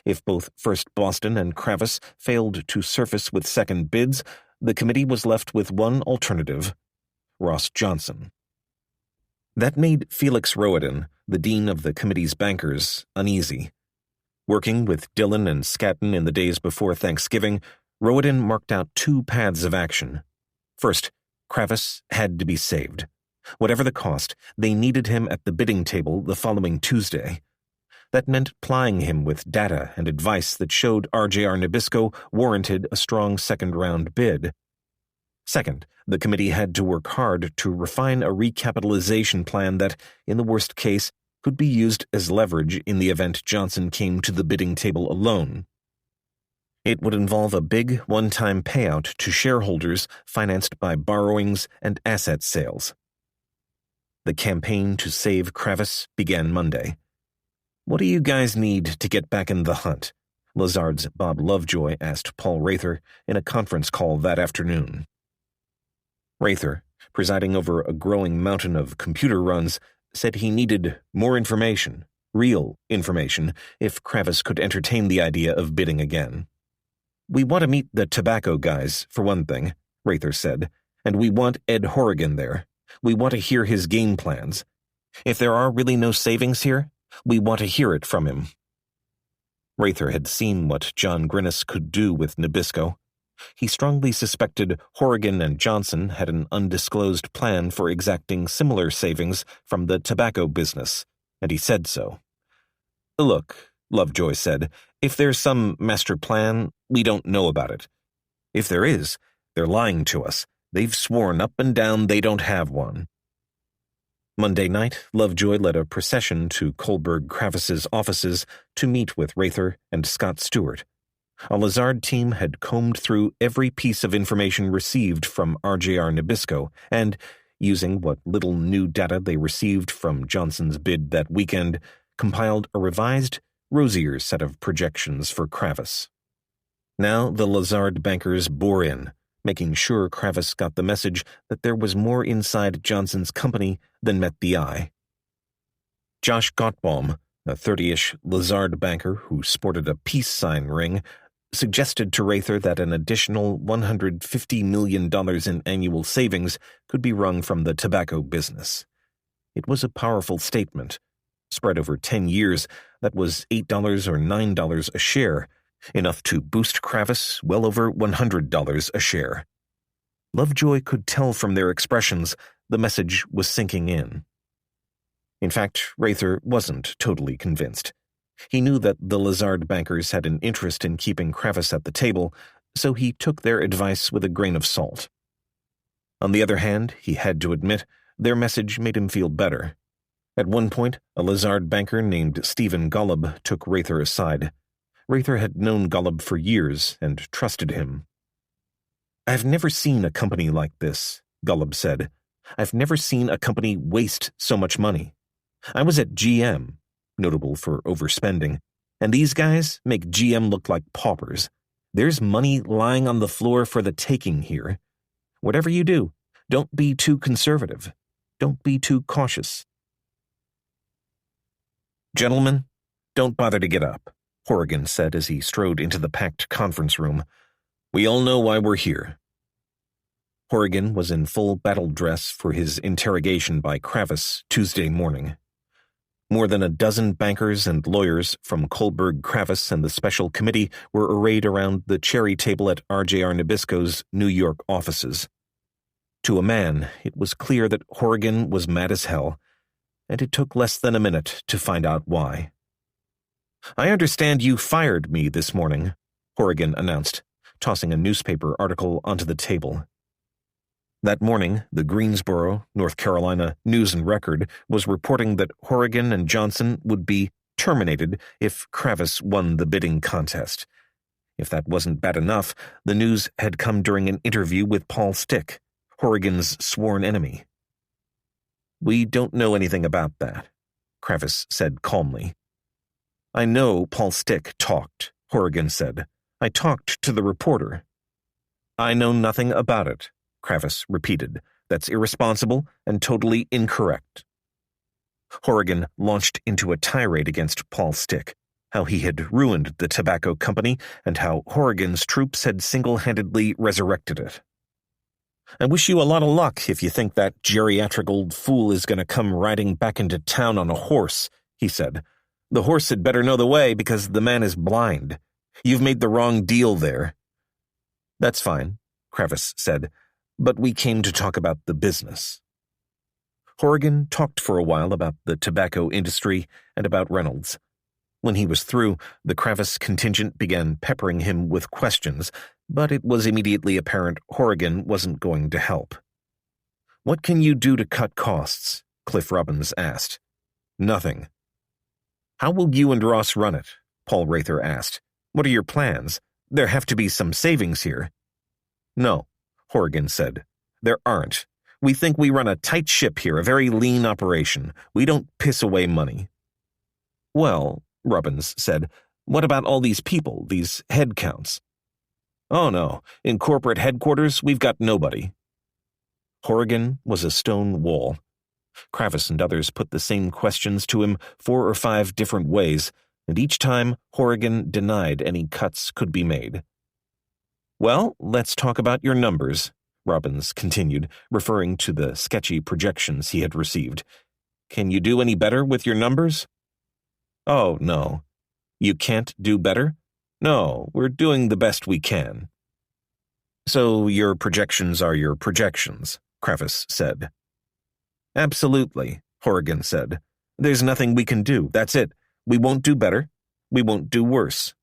If both First Boston and Kravis failed to surface with second bids, the committee was left with one alternative: Ross Johnson. That made Felix Roeden, the dean of the committee's bankers, uneasy. Working with Dillon and Scatton in the days before Thanksgiving, Roeden marked out 2 paths of action. First, Kravis had to be saved. Whatever the cost, they needed him at the bidding table the following Tuesday. That meant plying him with data and advice that showed RJR Nabisco warranted a strong second-round bid. Second, the committee had to work hard to refine a recapitalization plan that, in the worst case, could be used as leverage in the event Johnson came to the bidding table alone. It would involve a big one-time payout to shareholders financed by borrowings and asset sales. The campaign to save Kravis began Monday. "What do you guys need to get back in the hunt?" Lazard's Bob Lovejoy asked Paul Rather in a conference call that afternoon. Rather, presiding over a growing mountain of computer runs, said he needed more information, real information, if Kravis could entertain the idea of bidding again. "We want to meet the tobacco guys, for one thing," Rather said, "and we want Ed Horrigan there. We want to hear his game plans. If there are really no savings here, we want to hear it from him." Rather had seen what John Grinnis could do with Nabisco. He strongly suspected Horrigan and Johnson had an undisclosed plan for exacting similar savings from the tobacco business, and he said so. "Look," Lovejoy said, "if there's some master plan, we don't know about it. If there is, they're lying to us. They've sworn up and down they don't have one." Monday night, Lovejoy led a procession to Kohlberg-Kravis's offices to meet with Rather and Scott Stewart. A Lazard team had combed through every piece of information received from RJR Nabisco and, using what little new data they received from Johnson's bid that weekend, compiled a revised, rosier set of projections for Kravis. Now the Lazard bankers bore in, making sure Kravis got the message that there was more inside Johnson's company than met the eye. Josh Gottbaum, a 30-ish Lazard banker who sported a peace sign ring, suggested to Rather that an additional $150 million in annual savings could be wrung from the tobacco business. It was a powerful statement. Spread over 10 years, that was $8 or $9 a share, enough to boost Kravis well over $100 a share. Lovejoy could tell from their expressions the message was sinking in. In fact, Rather wasn't totally convinced. He knew that the Lazard bankers had an interest in keeping Kravis at the table, so he took their advice with a grain of salt. On the other hand, he had to admit, their message made him feel better. At one point, a Lazard banker named Stephen Golub took Rather aside. Rather had known Golub for years and trusted him. "I've never seen a company like this," Golub said. "I've never seen a company waste so much money. I was at GM, notable for overspending, and these guys make GM look like paupers. There's money lying on the floor for the taking here. Whatever you do, don't be too conservative. Don't be too cautious. Gentlemen, don't bother to get up, Horrigan said as he strode into the packed conference room. We all know why we're here. Horrigan was in full battle dress for his interrogation by Kravis Tuesday morning. More than a dozen bankers and lawyers from Kohlberg Kravis and the special committee were arrayed around the cherry table at RJR Nabisco's New York offices. To a man, it was clear that Horrigan was mad as hell, and it took less than a minute to find out why. I understand you fired me this morning, Horrigan announced, tossing a newspaper article onto the table. That morning, the Greensboro, North Carolina News and Record was reporting that Horrigan and Johnson would be terminated if Kravis won the bidding contest. If that wasn't bad enough, the news had come during an interview with Paul Stick, Horrigan's sworn enemy. We don't know anything about that, Kravis said calmly. I know Paul Stick talked, Horrigan said. I talked to the reporter. I know nothing about it, Kravis repeated. That's irresponsible and totally incorrect. Horrigan launched into a tirade against Paul Stick, how he had ruined the tobacco company and how Horrigan's troops had single-handedly resurrected it. I wish you a lot of luck if you think that geriatric old fool is going to come riding back into town on a horse, he said. The horse had better know the way because the man is blind. You've made the wrong deal there. That's fine, Kravis said, but we came to talk about the business. Horrigan talked for a while about the tobacco industry and about Reynolds. When he was through, the Kravis contingent began peppering him with questions, but it was immediately apparent Horrigan wasn't going to help. What can you do to cut costs? Cliff Robbins asked. Nothing. How will you and Ross run it? Paul Rather asked. What are your plans? There have to be some savings here. No, Horrigan said. There aren't. We think we run a tight ship here, a very lean operation. We don't piss away money. Well, Robbins said, what about all these people, these head counts? Oh no, in corporate headquarters, we've got nobody. Horrigan was a stone wall. Kravis and others put the same questions to him 4 or 5 different ways, and each time Horrigan denied any cuts could be made. Well, let's talk about your numbers, Robbins continued, referring to the sketchy projections he had received. Can you do any better with your numbers? Oh, no. You can't do better? No, we're doing the best we can. So your projections are your projections, Kravis said. Absolutely, Horrigan said. There's nothing we can do, that's it. We won't do better. We won't do worse.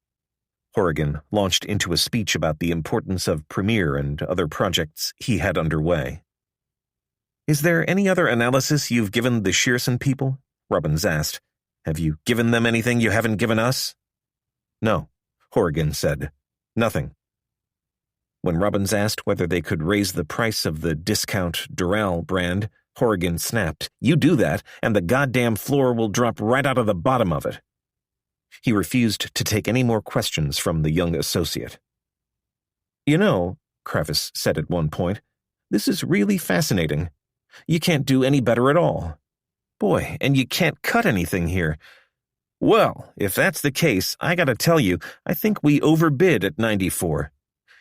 Horrigan launched into a speech about the importance of Premier and other projects he had underway. Is there any other analysis you've given the Shearson people? Robbins asked. Have you given them anything you haven't given us? No, Horrigan said. Nothing. When Robbins asked whether they could raise the price of the discount Doral brand, Horrigan snapped, You do that, and the goddamn floor will drop right out of the bottom of it. He refused to take any more questions from the young associate. You know, Kravis said at one point, this is really fascinating. You can't do any better at all. Boy, and you can't cut anything here. Well, if that's the case, I gotta tell you, I think we overbid at 94.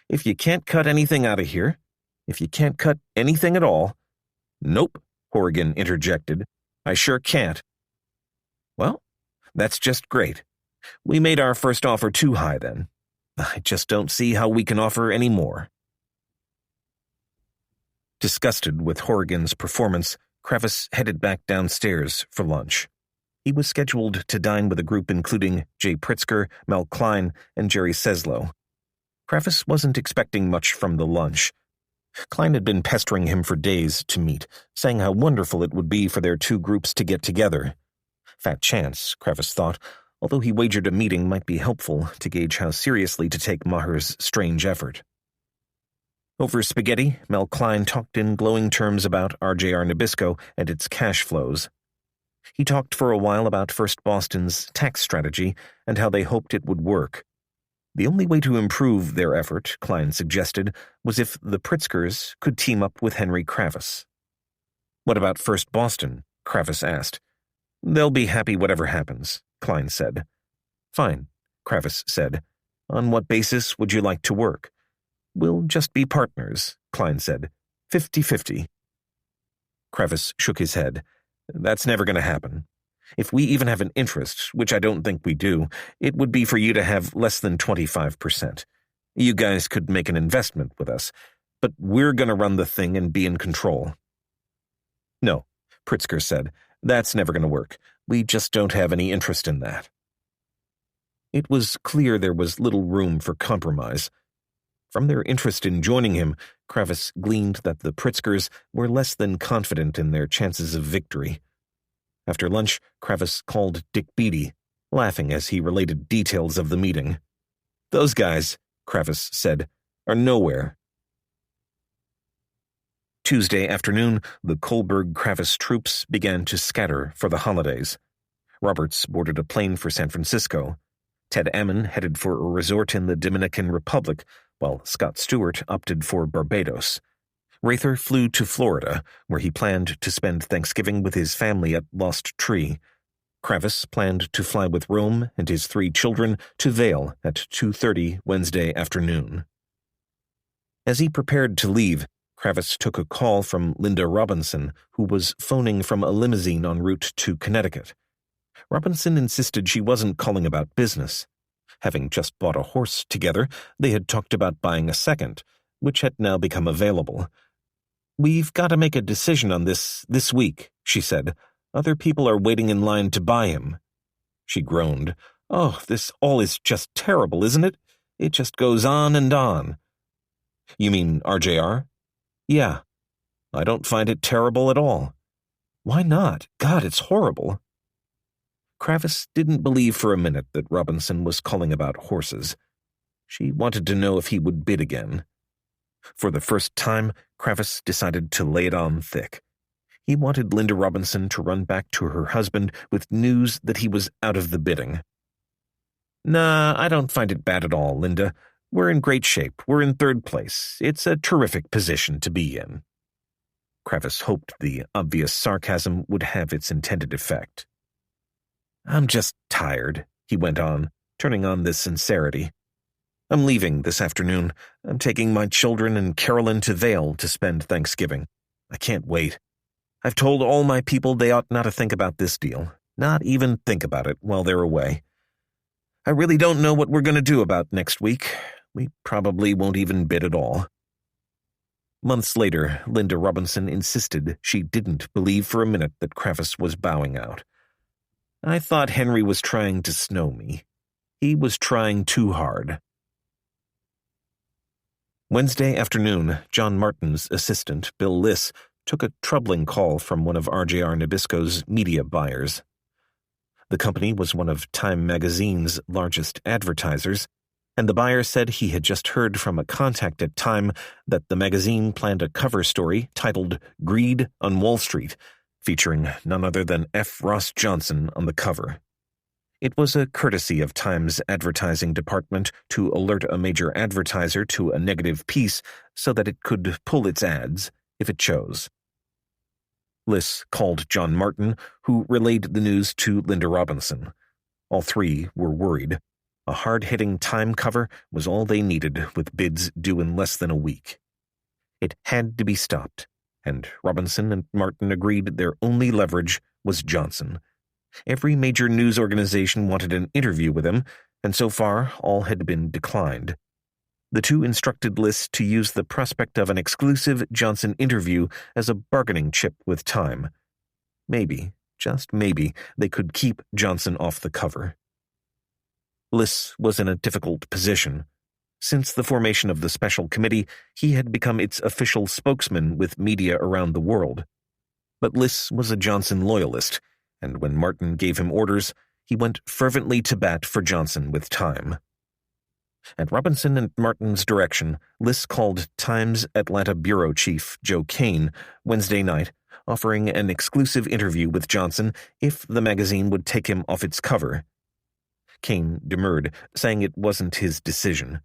If you can't cut anything out of here, if you can't cut anything at all— Nope, Horrigan interjected. I sure can't. Well, that's just great. We made our first offer too high then. I just don't see how we can offer any more. Disgusted with Horrigan's performance, Kravis headed back downstairs for lunch. He was scheduled to dine with a group including Jay Pritzker, Mel Klein, and Jerry Seslow. Kravis wasn't expecting much from the lunch. Klein had been pestering him for days to meet, saying how wonderful it would be for their two groups to get together. Fat chance, Kravis thought, although he wagered a meeting might be helpful to gauge how seriously to take Maher's strange effort. Over spaghetti, Mel Klein talked in glowing terms about RJR Nabisco and its cash flows. He talked for a while about First Boston's tax strategy and how they hoped it would work. The only way to improve their effort, Klein suggested, was if the Pritzkers could team up with Henry Kravis. "What about First Boston?" Kravis asked. "They'll be happy whatever happens," Klein said. "Fine," Kravis said. "On what basis would you like to work?" "We'll just be partners," Klein said. 50-50. Kravis shook his head. "That's never going to happen. If we even have an interest, which I don't think we do, it would be for you to have less than 25%. You guys could make an investment with us, but we're going to run the thing and be in control." "No," Pritzker said. "That's never going to work. We just don't have any interest in that." It was clear there was little room for compromise. From their interest in joining him, Kravis gleaned that the Pritzkers were less than confident in their chances of victory. After lunch, Kravis called Dick Beatty, laughing as he related details of the meeting. "Those guys," Kravis said, "are nowhere." Tuesday afternoon, the Kohlberg-Kravis troops began to scatter for the holidays. Roberts boarded a plane for San Francisco. Ted Ammon headed for a resort in the Dominican Republic, while Scott Stewart opted for Barbados. Rather flew to Florida, where he planned to spend Thanksgiving with his family at Lost Tree. Kravis planned to fly with Rome and his 3 children to Vail at 2:30 Wednesday afternoon. As he prepared to leave, Kravis took a call from Linda Robinson, who was phoning from a limousine en route to Connecticut. Robinson insisted she wasn't calling about business. Having just bought a horse together, they had talked about buying a second, which had now become available. "We've got to make a decision on this week," she said. "Other people are waiting in line to buy him." She groaned. "Oh, this all is just terrible, isn't it? It just goes on and on." "You mean RJR?" "Yeah. I don't find it terrible at all." "Why not? God, it's horrible." Kravis didn't believe for a minute that Robinson was calling about horses. She wanted to know if he would bid again. For the first time, Kravis decided to lay it on thick. He wanted Linda Robinson to run back to her husband with news that he was out of the bidding. "Nah, I don't find it bad at all, Linda. We're in great shape. We're in 3rd place. It's a terrific position to be in." Kravis hoped the obvious sarcasm would have its intended effect. "I'm just tired," he went on, turning on this sincerity. "I'm leaving this afternoon. I'm taking my children and Carolyn to Vail to spend Thanksgiving. I can't wait. I've told all my people they ought not to think about this deal, not even think about it while they're away. I really don't know what we're going to do about next week. We probably won't even bid at all." Months later, Linda Robinson insisted she didn't believe for a minute that Kravis was bowing out. "I thought Henry was trying to snow me. He was trying too hard." Wednesday afternoon, John Martin's assistant, Bill Liss, took a troubling call from one of RJR Nabisco's media buyers. The company was one of Time magazine's largest advertisers, and the buyer said he had just heard from a contact at Time that the magazine planned a cover story titled "Greed on Wall Street," featuring none other than F. Ross Johnson on the cover. It was a courtesy of Time's advertising department to alert a major advertiser to a negative piece so that it could pull its ads if it chose. Liss called John Martin, who relayed the news to Linda Robinson. All 3 were worried. A hard-hitting Time cover was all they needed, with bids due in less than a week. It had to be stopped, and Robinson and Martin agreed their only leverage was Johnson. Every major news organization wanted an interview with him, and so far all had been declined. The 2 instructed Liss to use the prospect of an exclusive Johnson interview as a bargaining chip with Time. Maybe, just maybe, they could keep Johnson off the cover. Liss was in a difficult position. Since the formation of the special committee, he had become its official spokesman with media around the world. But Liss was a Johnson loyalist, and when Martin gave him orders, he went fervently to bat for Johnson with Time. At Robinson and Martin's direction, Liss called Time's Atlanta bureau chief, Joe Kane, Wednesday night, offering an exclusive interview with Johnson if the magazine would take him off its cover. Kane demurred, saying it wasn't his decision.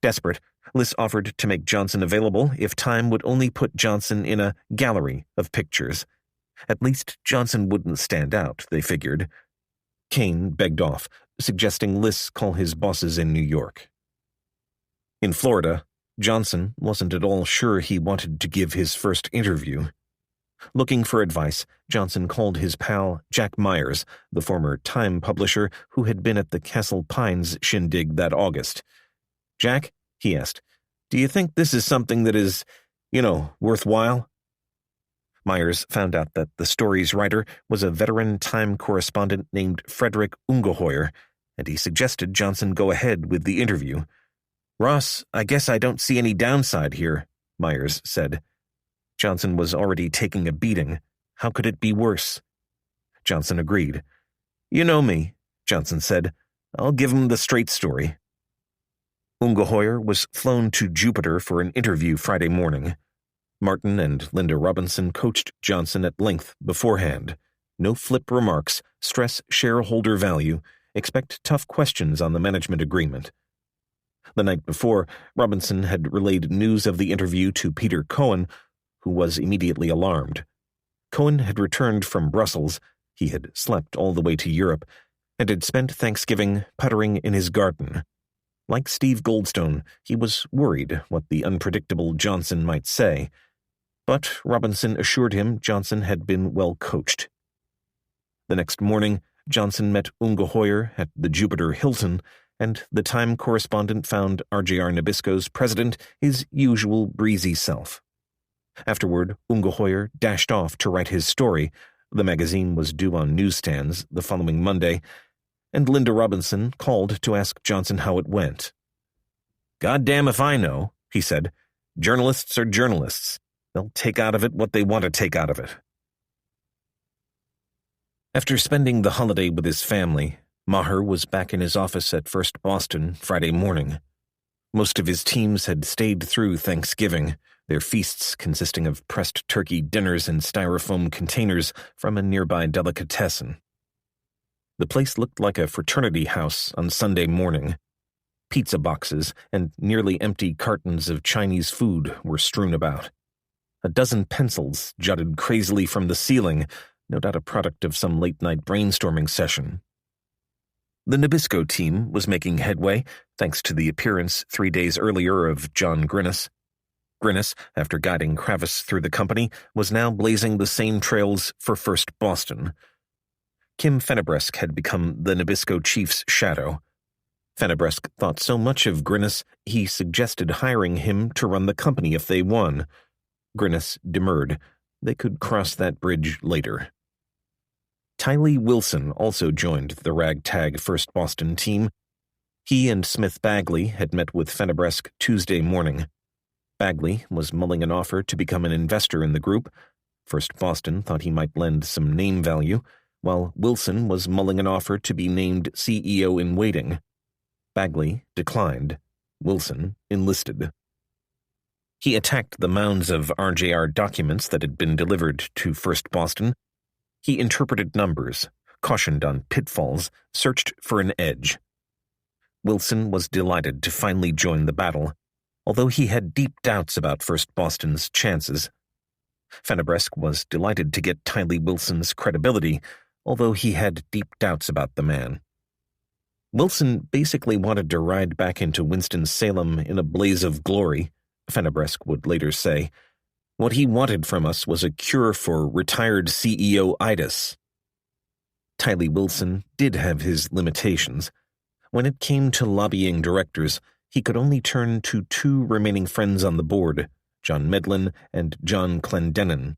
Desperate, Liss offered to make Johnson available if Time would only put Johnson in a gallery of pictures. At least Johnson wouldn't stand out, they figured. Kane begged off, suggesting Liss call his bosses in New York. In Florida, Johnson wasn't at all sure he wanted to give his first interview. Looking for advice, Johnson called his pal Jack Myers, the former Time publisher who had been at the Castle Pines shindig that August. "Jack," he asked, "do you think this is something that is, worthwhile?" Myers found out that the story's writer was a veteran Time correspondent named Frederick Ungeheuer, and he suggested Johnson go ahead with the interview. "Ross, I guess I don't see any downside here," Myers said. Johnson was already taking a beating. How could it be worse? Johnson agreed. "You know me," Johnson said. "I'll give him the straight story." Ungeheuer was flown to Jupiter for an interview Friday morning. Martin and Linda Robinson coached Johnson at length beforehand. No flip remarks, stress shareholder value, expect tough questions on the management agreement. The night before, Robinson had relayed news of the interview to Peter Cohen, who was immediately alarmed. Cohen had returned from Brussels, he had slept all the way to Europe, and had spent Thanksgiving puttering in his garden. Like Steve Goldstone, he was worried what the unpredictable Johnson might say, but Robinson assured him Johnson had been well coached. The next morning, Johnson met Ungeheuer at the Jupiter Hilton, and the Time correspondent found RJR Nabisco's president his usual breezy self. Afterward, Ungeheuer dashed off to write his story. The magazine was due on newsstands the following Monday, and Linda Robinson called to ask Johnson how it went. "Goddamn if I know," he said. "Journalists are journalists. They'll take out of it what they want to take out of it." After spending the holiday with his family, Maher was back in his office at First Boston Friday morning. Most of his teams had stayed through Thanksgiving, their feasts consisting of pressed turkey dinners in styrofoam containers from a nearby delicatessen. The place looked like a fraternity house on Sunday morning. Pizza boxes and nearly empty cartons of Chinese food were strewn about. A dozen pencils jutted crazily from the ceiling, no doubt a product of some late-night brainstorming session. The Nabisco team was making headway, thanks to the appearance 3 days earlier of John Grinnis. Grinnis, after guiding Kravis through the company, was now blazing the same trails for First Boston. Kim Fennebresque had become the Nabisco chief's shadow. Fennebresque thought so much of Grinnis, he suggested hiring him to run the company if they won. Grinnis demurred. They could cross that bridge later. Tylee Wilson also joined the ragtag First Boston team. He and Smith Bagley had met with Fennebresque Tuesday morning. Bagley was mulling an offer to become an investor in the group. First Boston thought he might lend some name value, while Wilson was mulling an offer to be named CEO in waiting. Bagley declined. Wilson enlisted. He attacked the mounds of RJR documents that had been delivered to First Boston. He interpreted numbers, cautioned on pitfalls, searched for an edge. Wilson was delighted to finally join the battle, although he had deep doubts about First Boston's chances. Fennebresque was delighted to get Tylee Wilson's credibility, although he had deep doubts about the man. Wilson basically wanted to ride back into Winston-Salem in a blaze of glory, Fennebresque would later say. What he wanted from us was a cure for retired CEO-itis. Tylee Wilson did have his limitations. When it came to lobbying directors, he could only turn to 2 remaining friends on the board, John Medlin and John Clendenin.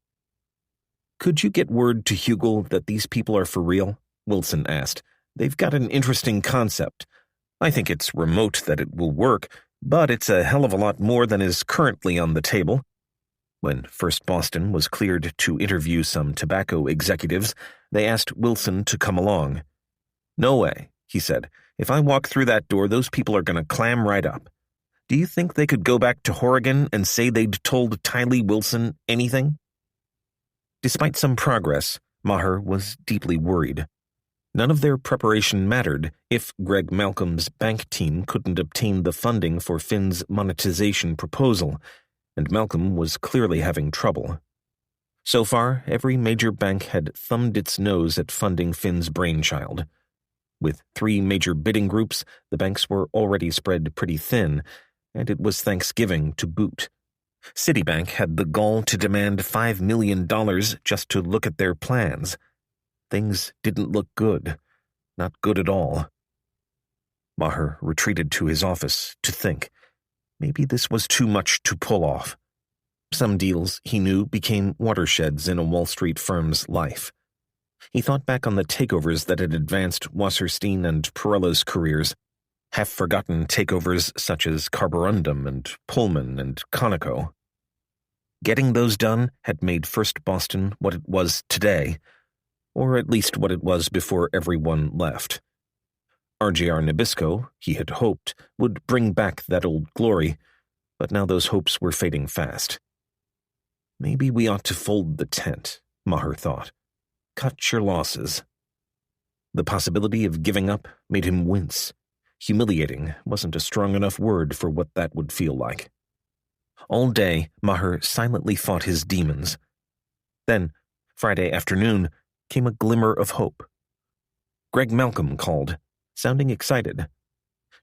"Could you get word to Hugel that these people are for real?" Wilson asked. "They've got an interesting concept. I think it's remote that it will work, but it's a hell of a lot more than is currently on the table." When First Boston was cleared to interview some tobacco executives, they asked Wilson to come along. "No way," he said. "If I walk through that door, those people are going to clam right up. Do you think they could go back to Horrigan and say they'd told Tylee Wilson anything?" Despite some progress, Maher was deeply worried. None of their preparation mattered if Greg Malcolm's bank team couldn't obtain the funding for Finn's monetization proposal, and Malcolm was clearly having trouble. So far, every major bank had thumbed its nose at funding Finn's brainchild. With 3 major bidding groups, the banks were already spread pretty thin, and it was Thanksgiving to boot. Citibank had the gall to demand $5 million just to look at their plans. Things didn't look good. Not good at all. Maher retreated to his office to think. Maybe this was too much to pull off. Some deals, he knew, became watersheds in a Wall Street firm's life. He thought back on the takeovers that had advanced Wasserstein and Perella's careers, half-forgotten takeovers such as Carborundum and Pullman and Conoco. Getting those done had made First Boston what it was today, or at least what it was before everyone left. RJR Nabisco, he had hoped, would bring back that old glory, but now those hopes were fading fast. Maybe we ought to fold the tent, Maher thought. Cut your losses. The possibility of giving up made him wince. Humiliating wasn't a strong enough word for what that would feel like. All day, Maher silently fought his demons. Then, Friday afternoon, came a glimmer of hope. Greg Malcolm called, sounding excited.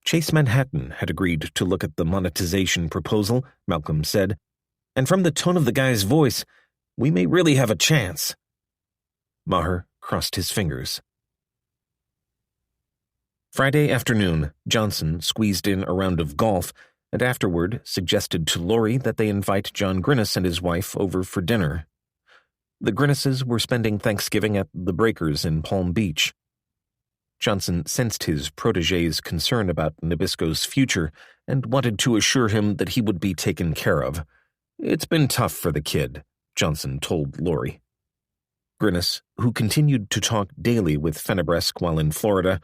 Chase Manhattan had agreed to look at the monetization proposal, Malcolm said, and from the tone of the guy's voice, we may really have a chance. Maher crossed his fingers. Friday afternoon, Johnson squeezed in a round of golf and afterward suggested to Laurie that they invite John Grinnis and his wife over for dinner. The Grinnises were spending Thanksgiving at the Breakers in Palm Beach. Johnson sensed his protégé's concern about Nabisco's future and wanted to assure him that he would be taken care of. It's been tough for the kid, Johnson told Laurie. Grinnis, who continued to talk daily with Fennebresque while in Florida,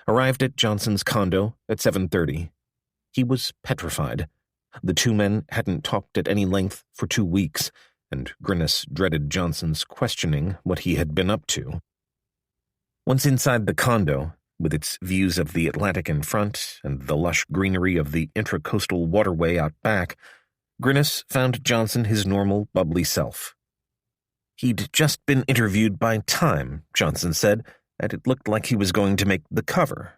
arrived at Johnson's condo at 7:30. He was petrified. The 2 men hadn't talked at any length for 2 weeks, and Grinnis dreaded Johnson's questioning what he had been up to. Once inside the condo, with its views of the Atlantic in front and the lush greenery of the intracoastal waterway out back, Grinnis found Johnson his normal, bubbly self. He'd just been interviewed by Time, Johnson said, and it looked like he was going to make the cover.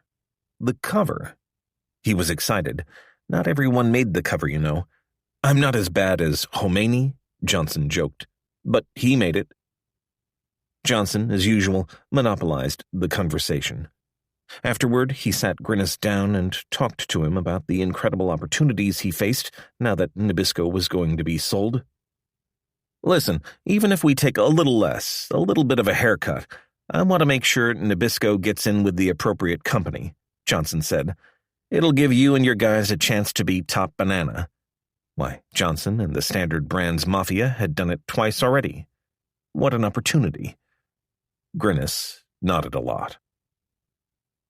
The cover. He was excited. Not everyone made the cover, you know. I'm not as bad as Khomeini, Johnson joked, but he made it. Johnson, as usual, monopolized the conversation. Afterward, he sat Grinnis down and talked to him about the incredible opportunities he faced now that Nabisco was going to be sold. Listen, even if we take a little less, a little bit of a haircut, I want to make sure Nabisco gets in with the appropriate company, Johnson said. It'll give you and your guys a chance to be top banana. Why, Johnson and the Standard Brands Mafia had done it twice already. What an opportunity. Grinnis nodded a lot.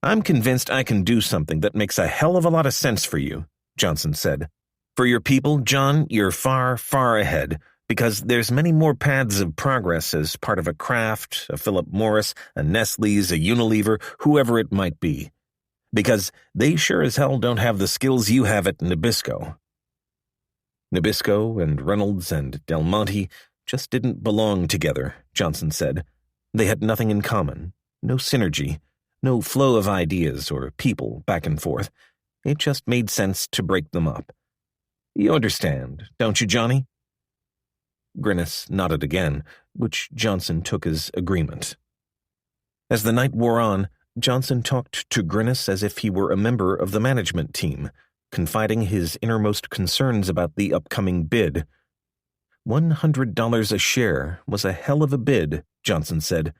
I'm convinced I can do something that makes a hell of a lot of sense for you, Johnson said. For your people, John, you're far, far ahead, because there's many more paths of progress as part of a Kraft, a Philip Morris, a Nestle's, a Unilever, whoever it might be. Because they sure as hell don't have the skills you have at Nabisco. Nabisco and Reynolds and Del Monte just didn't belong together, Johnson said. They had nothing in common, no synergy, no flow of ideas or people back and forth. It just made sense to break them up. You understand, don't you, Johnny? Grinnis nodded again, which Johnson took as agreement. As the night wore on, Johnson talked to Grinnis as if he were a member of the management team, confiding his innermost concerns about the upcoming bid. $100 a share was a hell of a bid, Johnson said.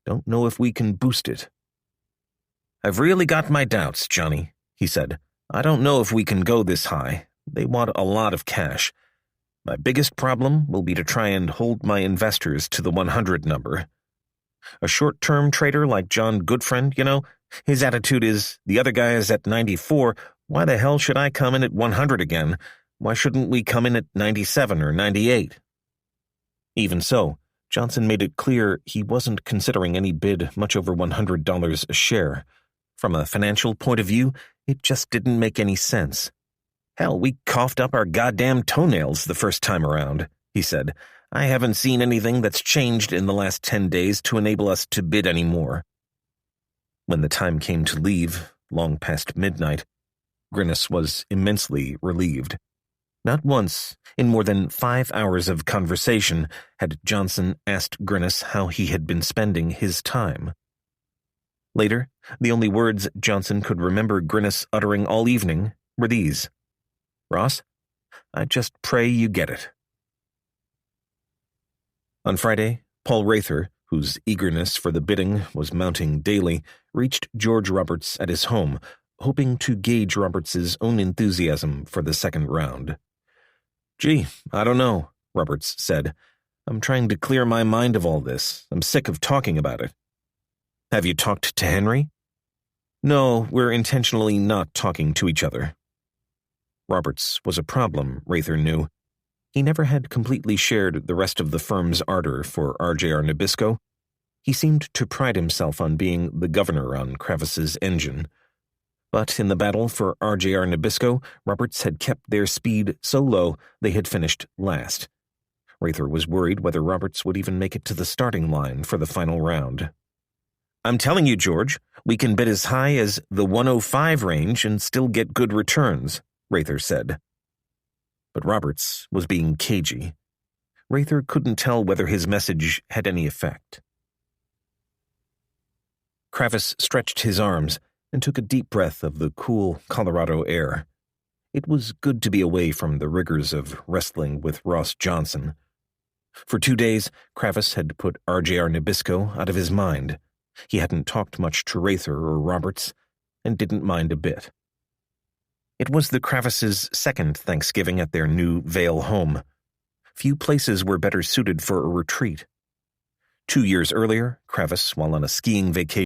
Don't know if we can boost it. I've really got my doubts, Johnny, he said. I don't know if we can go this high. They want a lot of cash. My biggest problem will be to try and hold my investors to the 100 number. A short-term trader like John Goodfriend, you know, his attitude is, the other guy is at 94, why the hell should I come in at 100 again? Why shouldn't we come in at 97 or 98? Even so, Johnson made it clear he wasn't considering any bid much over $100 a share. From a financial point of view, it just didn't make any sense. "Hell, we coughed up our goddamn toenails the first time around," he said. "I haven't seen anything that's changed in the last 10 days to enable us to bid any more." When the time came to leave, long past midnight, Grinnis was immensely relieved. Not once, in more than 5 hours of conversation, had Johnson asked Grinnis how he had been spending his time. Later, the only words Johnson could remember Grinnis uttering all evening were these: "Ross, I just pray you get it." On Friday, Paul Rather, whose eagerness for the bidding was mounting daily, reached George Roberts at his home, hoping to gauge Roberts's own enthusiasm for the second round. "Gee, I don't know," Roberts said. "I'm trying to clear my mind of all this. I'm sick of talking about it." "Have you talked to Henry?" "No, we're intentionally not talking to each other." Roberts was a problem, Rather knew. He never had completely shared the rest of the firm's ardor for RJR Nabisco. He seemed to pride himself on being the governor on Kravis's engine. But in the battle for RJR Nabisco, Roberts had kept their speed so low they had finished last. Rather was worried whether Roberts would even make it to the starting line for the final round. "I'm telling you, George, we can bid as high as the 105 range and still get good returns," Rather said. But Roberts was being cagey. Rather couldn't tell whether his message had any effect. Kravis stretched his arms and took a deep breath of the cool Colorado air. It was good to be away from the rigors of wrestling with Ross Johnson. For 2 days, Kravis had put RJR Nabisco out of his mind. He hadn't talked much to Rather or Roberts, and didn't mind a bit. It was the Kravis' second Thanksgiving at their new Vale home. Few places were better suited for a retreat. 2 years earlier, Kravis, while on a skiing vacation,